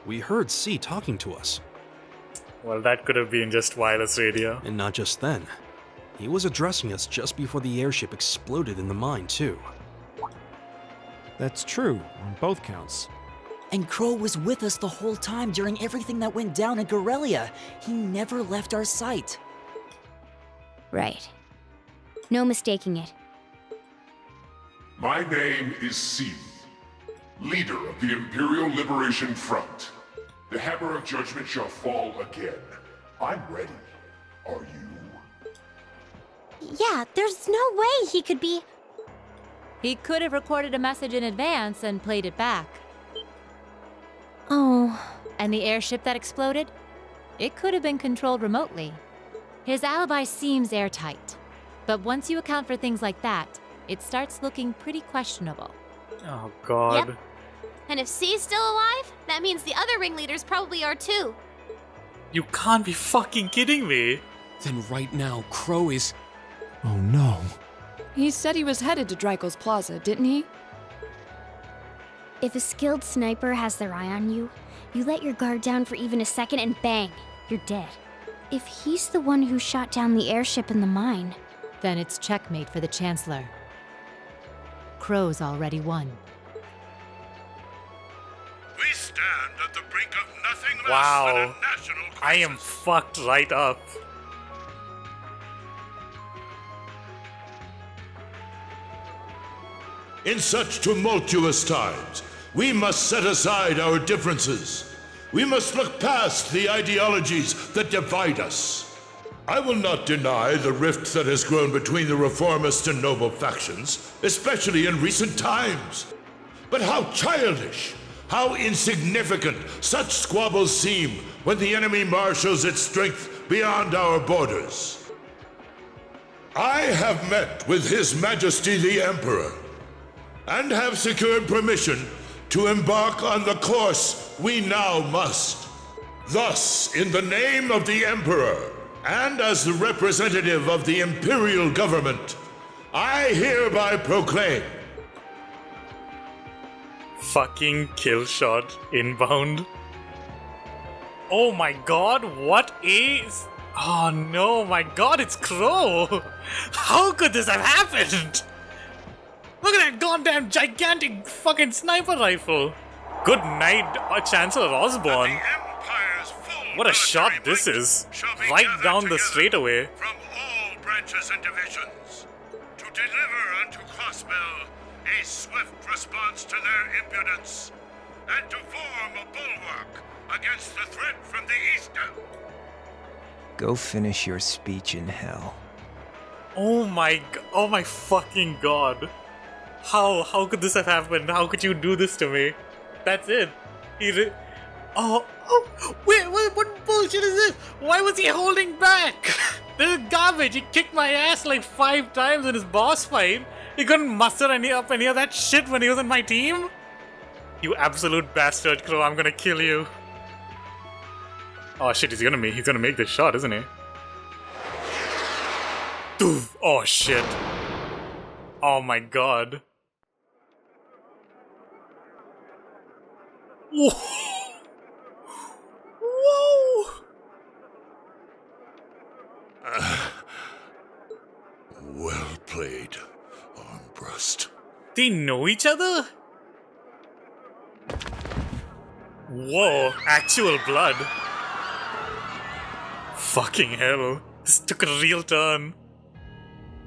We heard C talking to us. Well, that could have been just wireless radio. And not just then. He was addressing us just before the airship exploded in the mine, too. That's true, on both counts. And Crow was with us the whole time during everything that went down at Gorelia. He never left our sight. Right. No mistaking it. My name is C, leader of the Imperial Liberation Front. The hammer of judgment shall fall again. I'm ready. Are you? Yeah, there's no way he could be... He could have recorded a message in advance and played it back. Oh. And the airship that exploded? It could have been controlled remotely. His alibi seems airtight. But once you account for things like that, it starts looking pretty questionable. Oh, God. Yep. And if C's still alive, that means the other ringleaders probably are too. You can't be fucking kidding me. Then right now, Crow is... Oh no. He said he was headed to Dreikel's Plaza, didn't he? If a skilled sniper has their eye on you, you let your guard down for even a second and bang, you're dead. If he's the one who shot down the airship in the mine, then it's checkmate for the Chancellor. Crow's already won. We stand at the brink of nothing less Wow. than a national crisis. I am fucked right up. In such tumultuous times, we must set aside our differences. We must look past the ideologies that divide us. I will not deny the rift that has grown between the reformist and noble factions, especially in recent times. But how childish, how insignificant such squabbles seem when the enemy marshals its strength beyond our borders. I have met with His Majesty the Emperor, and have secured permission to embark on the course we now must. Thus, in the name of the Emperor, and as the representative of the Imperial Government, I hereby proclaim... Fucking kill shot inbound. Oh my god, what is... Oh no, my god, it's Crow! How could this have happened? Look at that goddamn gigantic fucking sniper rifle! Good night, Chancellor Osborne. What a shot this is. Right down the straightaway. From all branches and divisions, to deliver unto Crossbell a swift response to their impudence, and to form a bulwark against the threat from the eastern. Go finish your speech in hell. Oh my fucking god. How could this have happened? How could you do this to me? That's it. Wait, what bullshit is this? Why was he holding back? This is garbage. He kicked my ass like 5 times in his boss fight. He couldn't muster any of that shit when he was in my team? You absolute bastard, Crow. I'm gonna kill you. Oh shit, he's gonna make this shot, isn't he? Doof. Oh shit. Oh my god. Whoa. Whoa. Well played, Armbrust. They know each other? Whoa, actual blood. Fucking hell. This took a real turn.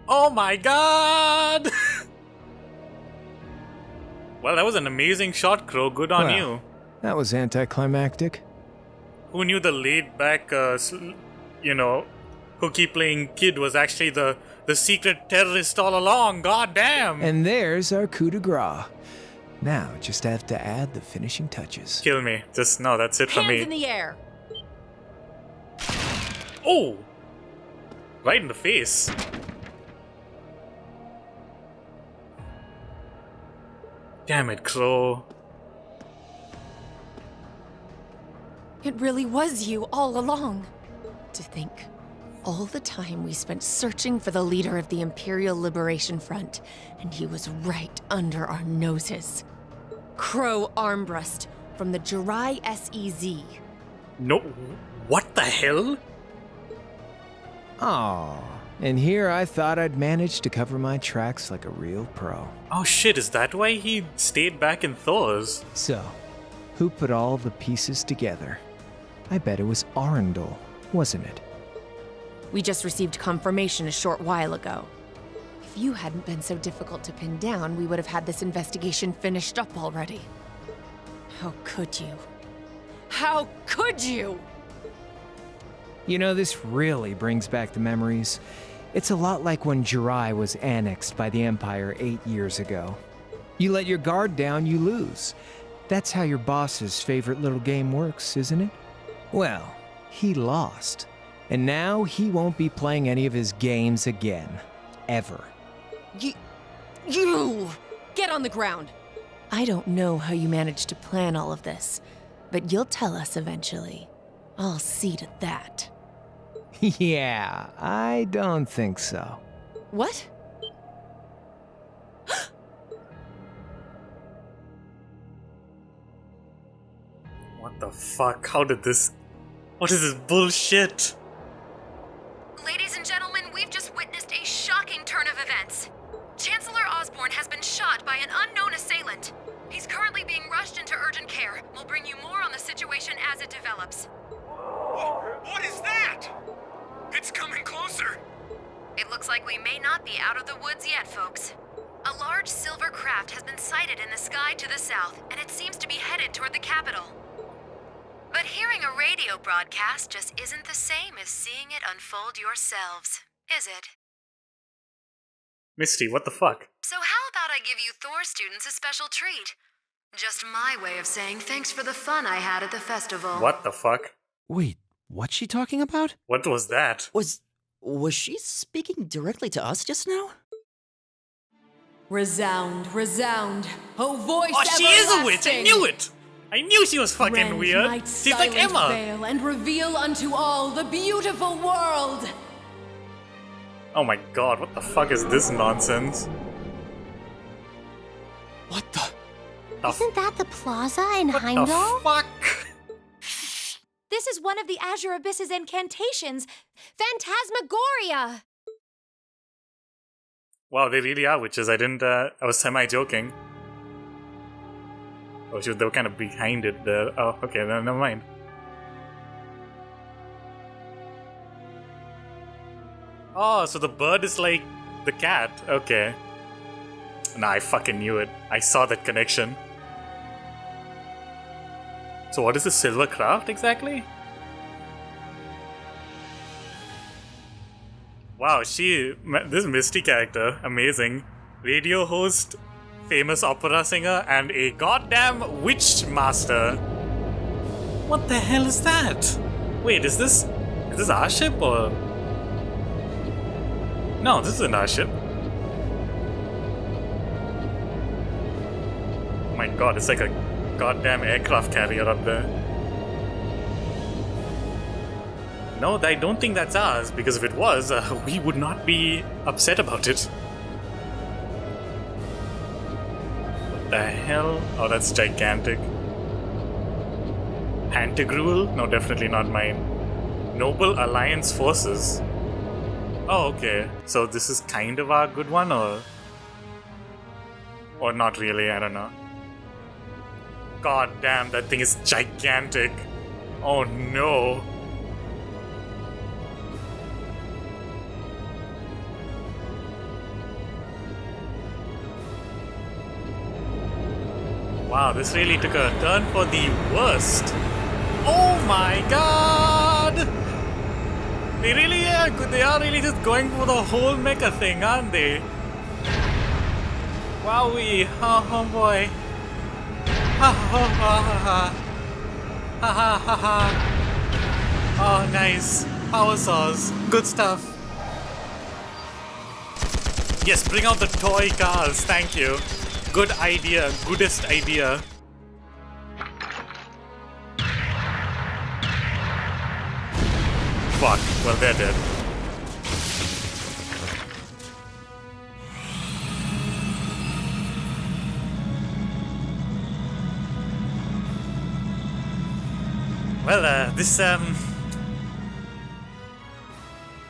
Oh my god! Well, that was an amazing shot, Crow. Good on you. That was anticlimactic. Who knew the laid-back, hooky-playing kid was actually the secret terrorist all along? God damn! And there's our coup de grace. Now, just have to add the finishing touches. Kill me. No, that's it for me. Hands in the air. Oh! Right in the face. Damn it, Crow. It really was you all along. To think, all the time we spent searching for the leader of the Imperial Liberation Front, and he was right under our noses. Crow Armbrust from the Jirai SEZ. No, what the hell? Aw, and here I thought I'd managed to cover my tracks like a real pro. Oh shit, is that why he stayed back in Thor's? So, who put all the pieces together? I bet it was Arundel, wasn't it? We just received confirmation a short while ago. If you hadn't been so difficult to pin down, we would have had this investigation finished up already. How could you? How could you? You know, this really brings back the memories. It's a lot like when Jirai was annexed by the Empire 8 years ago. You let your guard down, you lose. That's how your boss's favorite little game works, isn't it? Well, he lost. And now he won't be playing any of his games again. Ever. You! Get on the ground! I don't know how you managed to plan all of this, but you'll tell us eventually. I'll see to that. Yeah, I don't think so. What? What the fuck? How did this... What is this bullshit? Ladies and gentlemen, we've just witnessed a shocking turn of events. Chancellor Osborne has been shot by an unknown assailant. He's currently being rushed into urgent care. We'll bring you more on the situation as it develops. What is that? It's coming closer. It looks like we may not be out of the woods yet, folks. A large silver craft has been sighted in the sky to the south, and it seems to be headed toward the capital. But hearing a radio broadcast just isn't the same as seeing it unfold yourselves, is it? Misty, what the fuck? So how about I give you Thor students a special treat? Just my way of saying thanks for the fun I had at the festival. What the fuck? Wait, what's she talking about? What was that? Was she speaking directly to us just now? Resound, resound, oh voice Oh, she is a witch! I knew it! I knew she was fucking Rend weird. night's She's like silent Emma. veil and reveal unto all the beautiful world. Oh my god, what the fuck is this nonsense? What the? Isn't that the plaza in What Heimdall? the fuck? This is one of the Azure Abyss's incantations, Phantasmagoria! Wow, they really are witches. I was semi-joking. Oh shoot, they were kind of behind it there. Oh, okay, then never mind. Oh, so the bird is like the cat. Okay. Nah, I fucking knew it. I saw that connection. So what is the silver craft exactly? Wow, this Misty character, amazing. Radio host, famous opera singer, and a goddamn witch master. What the hell is that? Wait, is this our ship or? No, this isn't our ship. Oh my god, it's like a goddamn aircraft carrier up there. No, I don't think that's ours, because if it was, we would not be upset about it. What the hell? Oh, that's gigantic. Pantagruel? No, definitely not mine. Noble Alliance Forces. Oh, okay. So this is kind of our good one, or not really, I don't know. God damn, that thing is gigantic. Oh no. Wow, this really took a turn for the worst. Oh my god! They really are good. They are really just going for the whole mecha thing, aren't they? Wowee! Oh boy! Ha ha ha ha ha ha ha ha! Oh, nice! Power saws, good stuff. Yes, bring out the toy cars. Thank you. Good idea. Goodest idea. Fuck. Well, they're dead. Well, this,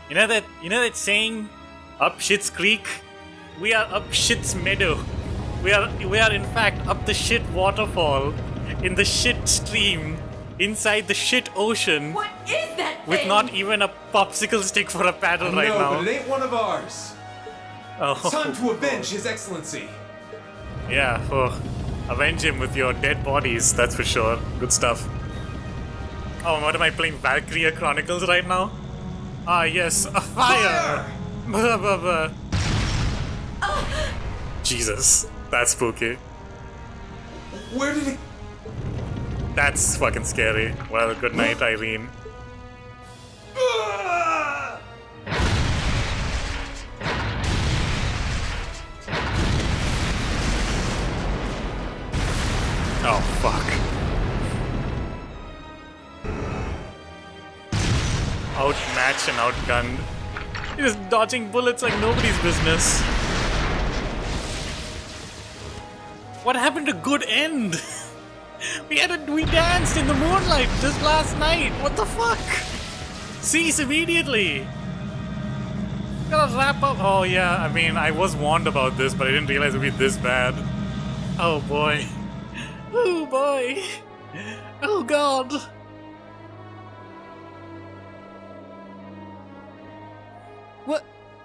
you know that saying, up Shit's Creek? We are up Shit's Meadow. We are in fact up the shit waterfall, in the shit stream, inside the shit ocean. What is that thing? With not even a popsicle stick for a paddle right now. No, but it ain't one of ours. Oh. It's time to avenge His Excellency. Yeah, avenge him with your dead bodies, that's for sure. Good stuff. Oh, what am I playing? Valkyria Chronicles right now? Ah, yes, a fire! Jesus, that's spooky. Where did it? That's fucking scary. Well, good night, Irene. Oh, fuck. Outmatched and outgunned. He's just dodging bullets like nobody's business. What happened to Good End? We danced in the moonlight just last night. What the fuck? Cease immediately. Gotta wrap up. Oh yeah, I mean, I was warned about this, but I didn't realize it'd be this bad. Oh boy. Oh boy. Oh god.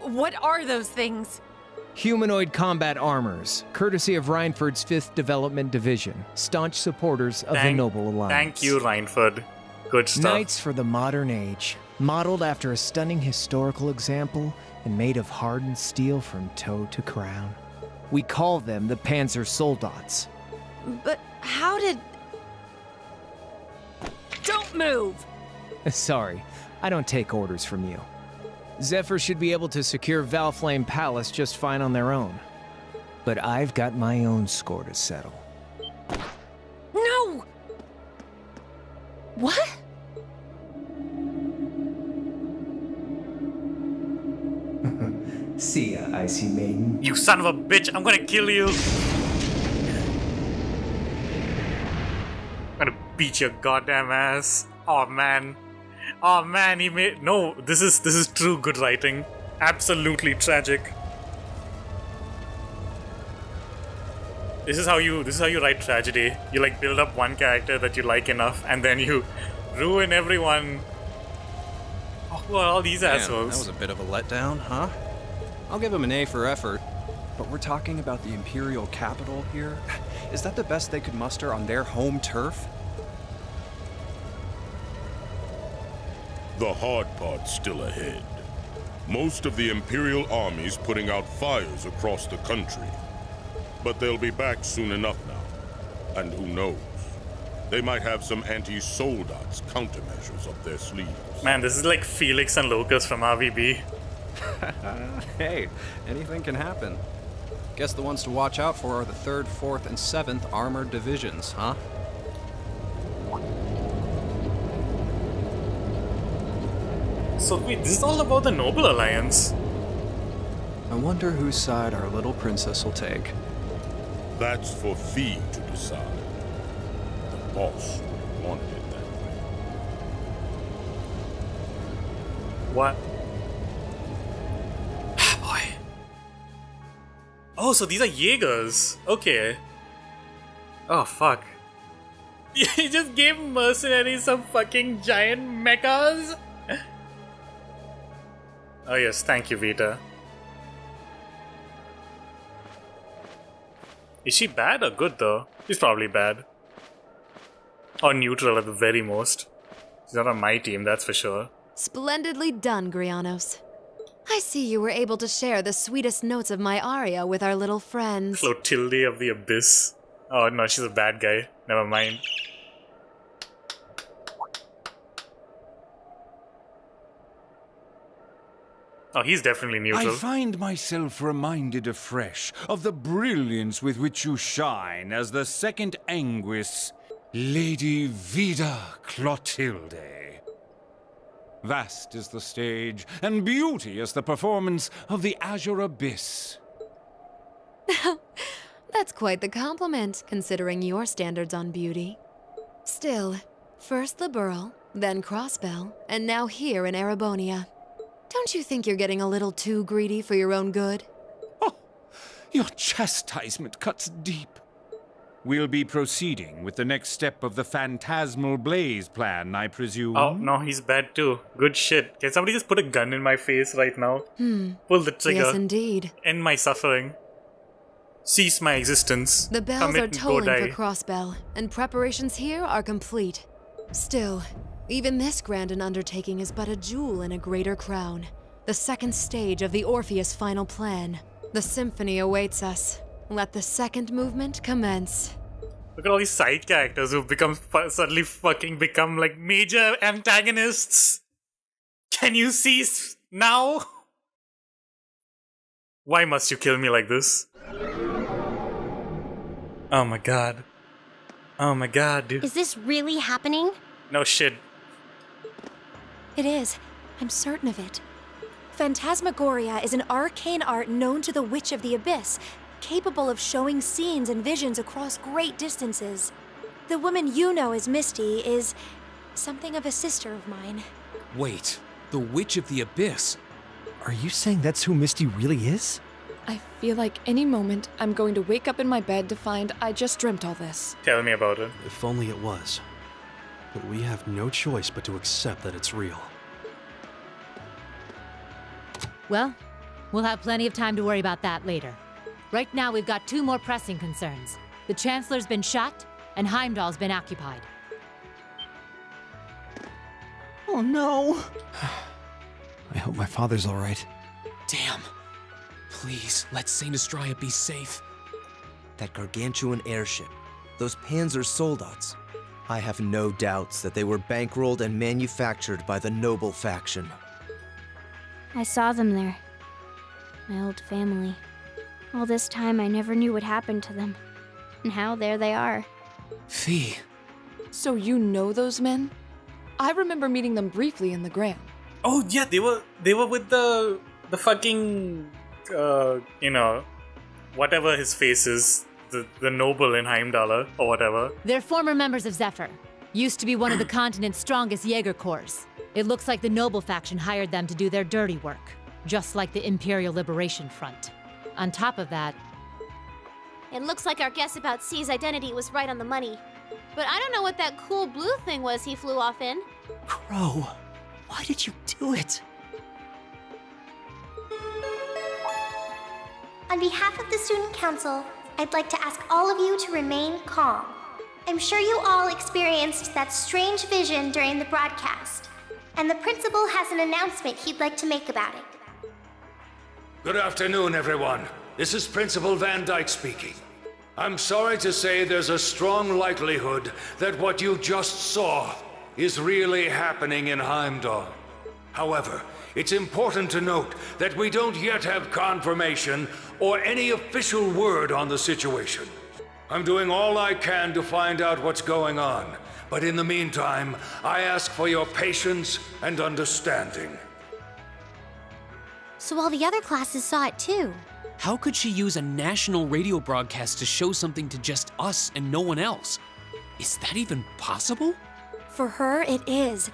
What are those things? Humanoid combat armors, courtesy of Reinford's 5th Development Division, staunch supporters of the Noble Alliance. Thank you, Reinford. Good stuff. Knights for the modern age, modeled after a stunning historical example and made of hardened steel from toe to crown. We call them the Panzer Soldats. But how did... Don't move! Sorry, I don't take orders from you. Zephyr should be able to secure Valflame Palace just fine on their own. But I've got my own score to settle. No! What? See ya, Icy Maiden. You son of a bitch, I'm gonna kill you! I'm gonna beat your goddamn ass. Oh man. Oh man, he made... No, this is true good writing. Absolutely tragic. This is how you write tragedy. You like build up one character that you like enough, and then you ruin everyone. Oh, who are all these assholes? That was a bit of a letdown, huh? I'll give him an A for effort. But we're talking about the Imperial capital here? Is that the best they could muster on their home turf? The hard part's still ahead. Most of the Imperial army's putting out fires across the country. But they'll be back soon enough now. And who knows? They might have some anti-soldots countermeasures up their sleeves. Man, this is like Felix and Locus from RVB. Hey, anything can happen. Guess the ones to watch out for are the 3rd, 4th, and 7th Armored Divisions, huh? So wait, this is all about the Noble Alliance. I wonder whose side our little princess will take. That's for thee to decide. The boss wanted it that way. What? Boy. Oh, so these are Jaegers. Okay. Oh, fuck. You just gave mercenaries some fucking giant mechas? Oh yes, thank you, Vita. Is she bad or good though? She's probably bad. Or neutral at the very most. She's not on my team, that's for sure. Splendidly done, Grianos. I see you were able to share the sweetest notes of my aria with our little friends. Clotilde of the Abyss. Oh no, she's a bad guy. Never mind. Oh, he's definitely neutral. I find myself reminded afresh of the brilliance with which you shine as the second Anguis, Lady Vida Clotilde. Vast is the stage, and beauteous the performance of the Azure Abyss. That's quite the compliment, considering your standards on beauty. Still, first Liberl, then Crossbell, and now here in Erebonia. Don't you think you're getting a little too greedy for your own good? Your chastisement cuts deep. We'll be proceeding with the next step of the Phantasmal Blaze plan, I presume. Oh, no, he's bad too. Good shit. Can somebody just put a gun in my face right now? Pull the trigger. Yes, indeed. End my suffering. Cease my existence. The bells Commit are and go tolling die. for Crossbell, and preparations here are complete. Still, even this grand an undertaking is but a jewel in a greater crown. The second stage of the Orpheus final plan. The symphony awaits us. Let the second movement commence. Look at all these side characters who've become suddenly fucking become like major antagonists. Can you cease now? Why must you kill me like this? Oh my god. Oh my god, dude. Is this really happening? No shit. It is. I'm certain of it. Phantasmagoria is an arcane art known to the Witch of the Abyss, capable of showing scenes and visions across great distances. The woman you know as Misty is something of a sister of mine. Wait, the Witch of the Abyss? Are you saying that's who Misty really is? I feel like any moment I'm going to wake up in my bed to find I just dreamt all this. Tell me about it. If only it was. But we have no choice but to accept that it's real. Well, we'll have plenty of time to worry about that later. Right now, we've got 2 more pressing concerns. The Chancellor's been shot, and Heimdall's been occupied. Oh no! I hope my father's alright. Damn. Please, let Saint Estrella be safe. That gargantuan airship, those Panzer Soldats. I have no doubts that they were bankrolled and manufactured by the noble faction. I saw them there. My old family. All this time I never knew what happened to them. Now there they are. Fee. So you know those men? I remember meeting them briefly in the Gram. Oh yeah, they were with the fucking you know, whatever his face is, the noble in Heimdall or whatever. They're former members of Zephyr. Used to be one of the continent's strongest Jaeger corps. It looks like the noble faction hired them to do their dirty work, just like the Imperial Liberation Front. On top of that... It looks like our guess about C's identity was right on the money. But I don't know what that cool blue thing was he flew off in. Crow, why did you do it? On behalf of the Student Council, I'd like to ask all of you to remain calm. I'm sure you all experienced that strange vision during the broadcast, and the principal has an announcement he'd like to make about it. Good afternoon, everyone. This is Principal Van Dyke speaking. I'm sorry to say there's a strong likelihood that what you just saw is really happening in Heimdall. However, it's important to note that we don't yet have confirmation or any official word on the situation. I'm doing all I can to find out what's going on, but in the meantime, I ask for your patience and understanding. So all the other classes saw it too. How could she use a national radio broadcast to show something to just us and no one else? Is that even possible? For her, it is,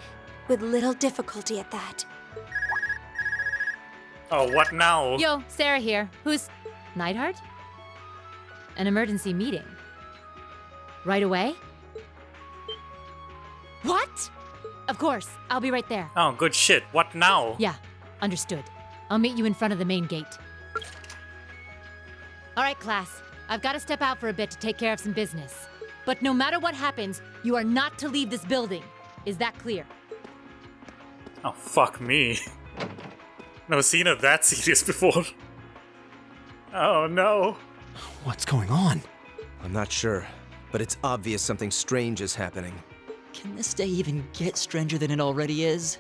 with little difficulty at that. Oh, what now? Yo, Sarah here. Who's Neidhart? An emergency meeting. Right away? What? Of course, I'll be right there. Oh, good shit. What now? Yeah, understood. I'll meet you in front of the main gate. All right, class. I've got to step out for a bit to take care of some business. But no matter what happens, you are not to leave this building. Is that clear? Oh, fuck me. Never seen her that serious before. Oh, no. What's going on? I'm not sure, but it's obvious something strange is happening. Can this day even get stranger than it already is?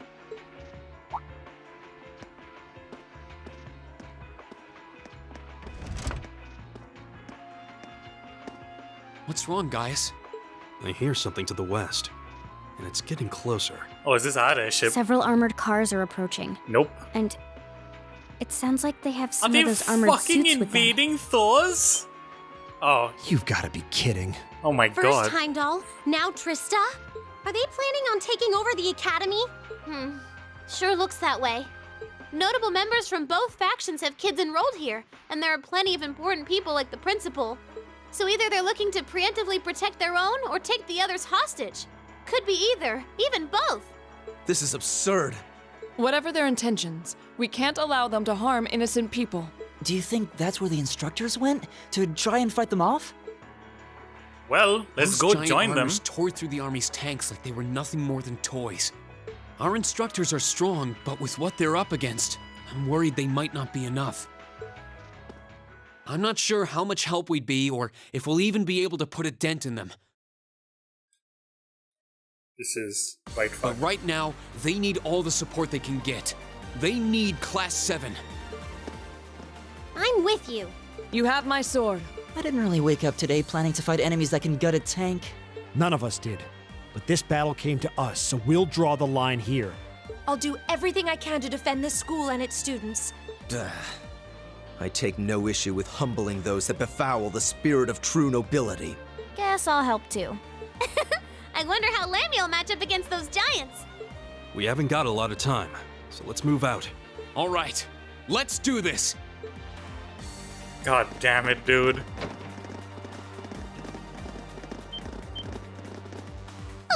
What's wrong, guys? I hear something to the west, and it's getting closer. Oh, is this our airship? Several armored cars are approaching. Nope. And it sounds like they have Are some they of those armored fucking suits with them. invading Thor's? Oh. You've got to be kidding. Oh my First god. Heimdall, now Trista? Are they planning on taking over the academy? Sure looks that way. Notable members from both factions have kids enrolled here, and there are plenty of important people like the principal. So either they're looking to preemptively protect their own or take the others hostage. Could be either, even both. This is absurd. Whatever their intentions, we can't allow them to harm innocent people. Do you think that's where the instructors went? To try and fight them off? Well, let's Those go giant join them. armors tore through the army's tanks like they were nothing more than toys. Our instructors are strong, but with what they're up against, I'm worried they might not be enough. I'm not sure how much help we'd be, or if we'll even be able to put a dent in them. This is right. But right now, they need all the support they can get. They need Class 7. I'm with you. You have my sword. I didn't really wake up today planning to fight enemies that can gut a tank. None of us did. But this battle came to us, so we'll draw the line here. I'll do everything I can to defend this school and its students. Duh. I take no issue with humbling those that befoul the spirit of true nobility. Guess I'll help too. I wonder how Lamia'll match up against those giants. We haven't got a lot of time, so let's move out. All right, let's do this. God damn it, dude.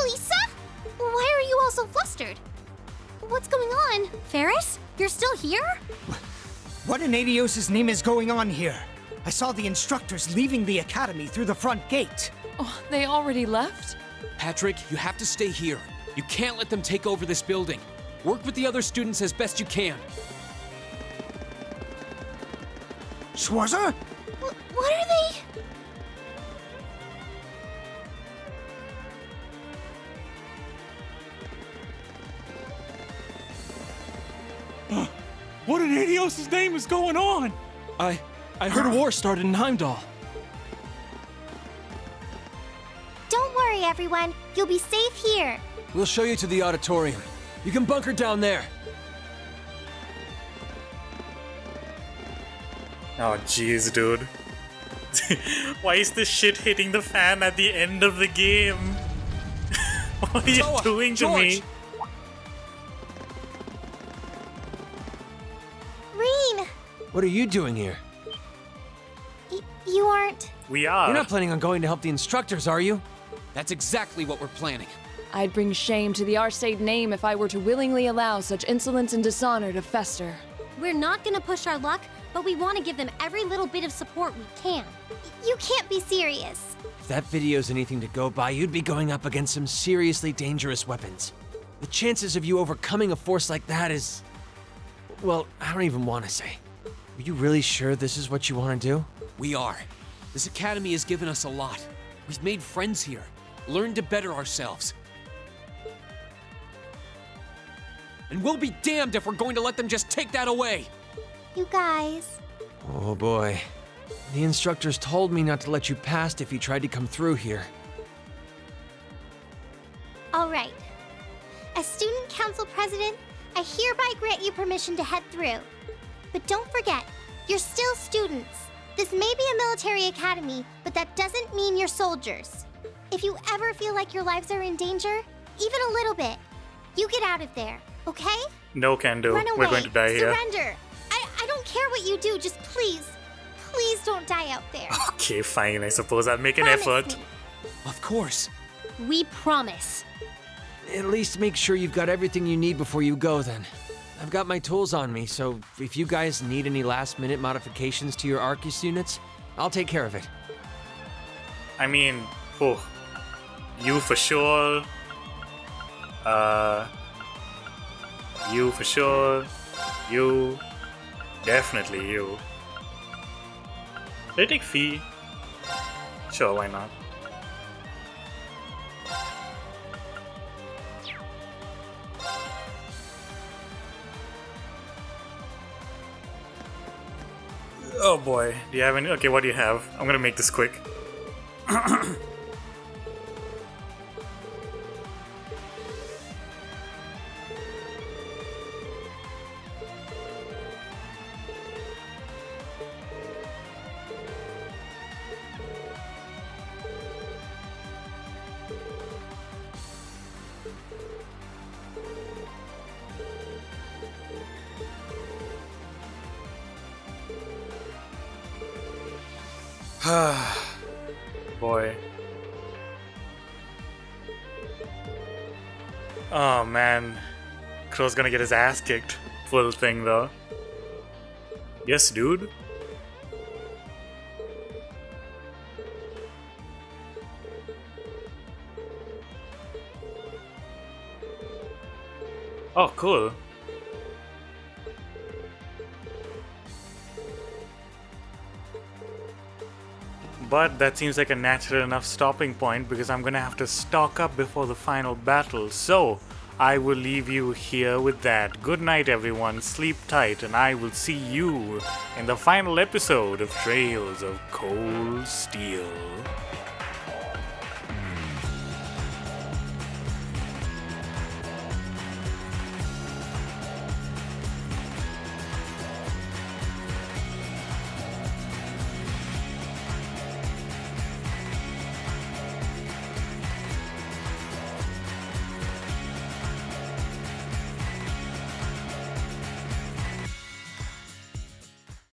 Elisa? Why are you all so flustered? What's going on? Ferris? You're still here? What in Adios' name is going on here? I saw the instructors leaving the academy through the front gate. Oh, they already left? Patrick, you have to stay here. You can't let them take over this building. Work with the other students as best you can. Schwarzer? What are they? What in Adios' name is going on? I heard a war started in Heimdall. Don't worry, everyone. You'll be safe here. We'll show you to the auditorium. You can bunker down there. Oh jeez, dude. Why is this shit hitting the fan at the end of the game? What are you doing to me? Reen! What are you doing here? You aren't... We are. You're not planning on going to help the instructors, are you? That's exactly what we're planning. I'd bring shame to the Arcade name if I were to willingly allow such insolence and dishonor to fester. We're not gonna push our luck, but we want to give them every little bit of support we can. You can't be serious. If that video's anything to go by, you'd be going up against some seriously dangerous weapons. The chances of you overcoming a force like that is... well, I don't even want to say. Are you really sure this is what you want to do? We are. This academy has given us a lot. We've made friends here, learned to better ourselves. And we'll be damned if we're going to let them just take that away! You guys. Oh boy. The instructors told me not to let you past if you tried to come through here. All right. As student council president, I hereby grant you permission to head through. But don't forget, you're still students. This may be a military academy, but that doesn't mean you're soldiers. If you ever feel like your lives are in danger, even a little bit, you get out of there, okay? No can do. Run away. We're going to die here. Surrender. I don't care what you do, just please don't die out there. Okay, fine. I suppose I'll make an Promise effort. me. Of course. We promise. At least make sure you've got everything you need before you go then. I've got my tools on me, so if you guys need any last-minute modifications to your ARCUS units, I'll take care of it. I mean, oh, you for sure. You for sure. You. Definitely you. They take fee. Sure, why not? Oh boy, do you have any? Okay, what do you have? I'm gonna make this quick. Boy. Oh man. Crow's gonna get his ass kicked. Full thing though. Yes, dude. Oh, cool. But that seems like a natural enough stopping point because I'm gonna have to stock up before the final battle. So, I will leave you here with that. Good night, everyone. Sleep tight, and I will see you in the final episode of Trails of Cold Steel.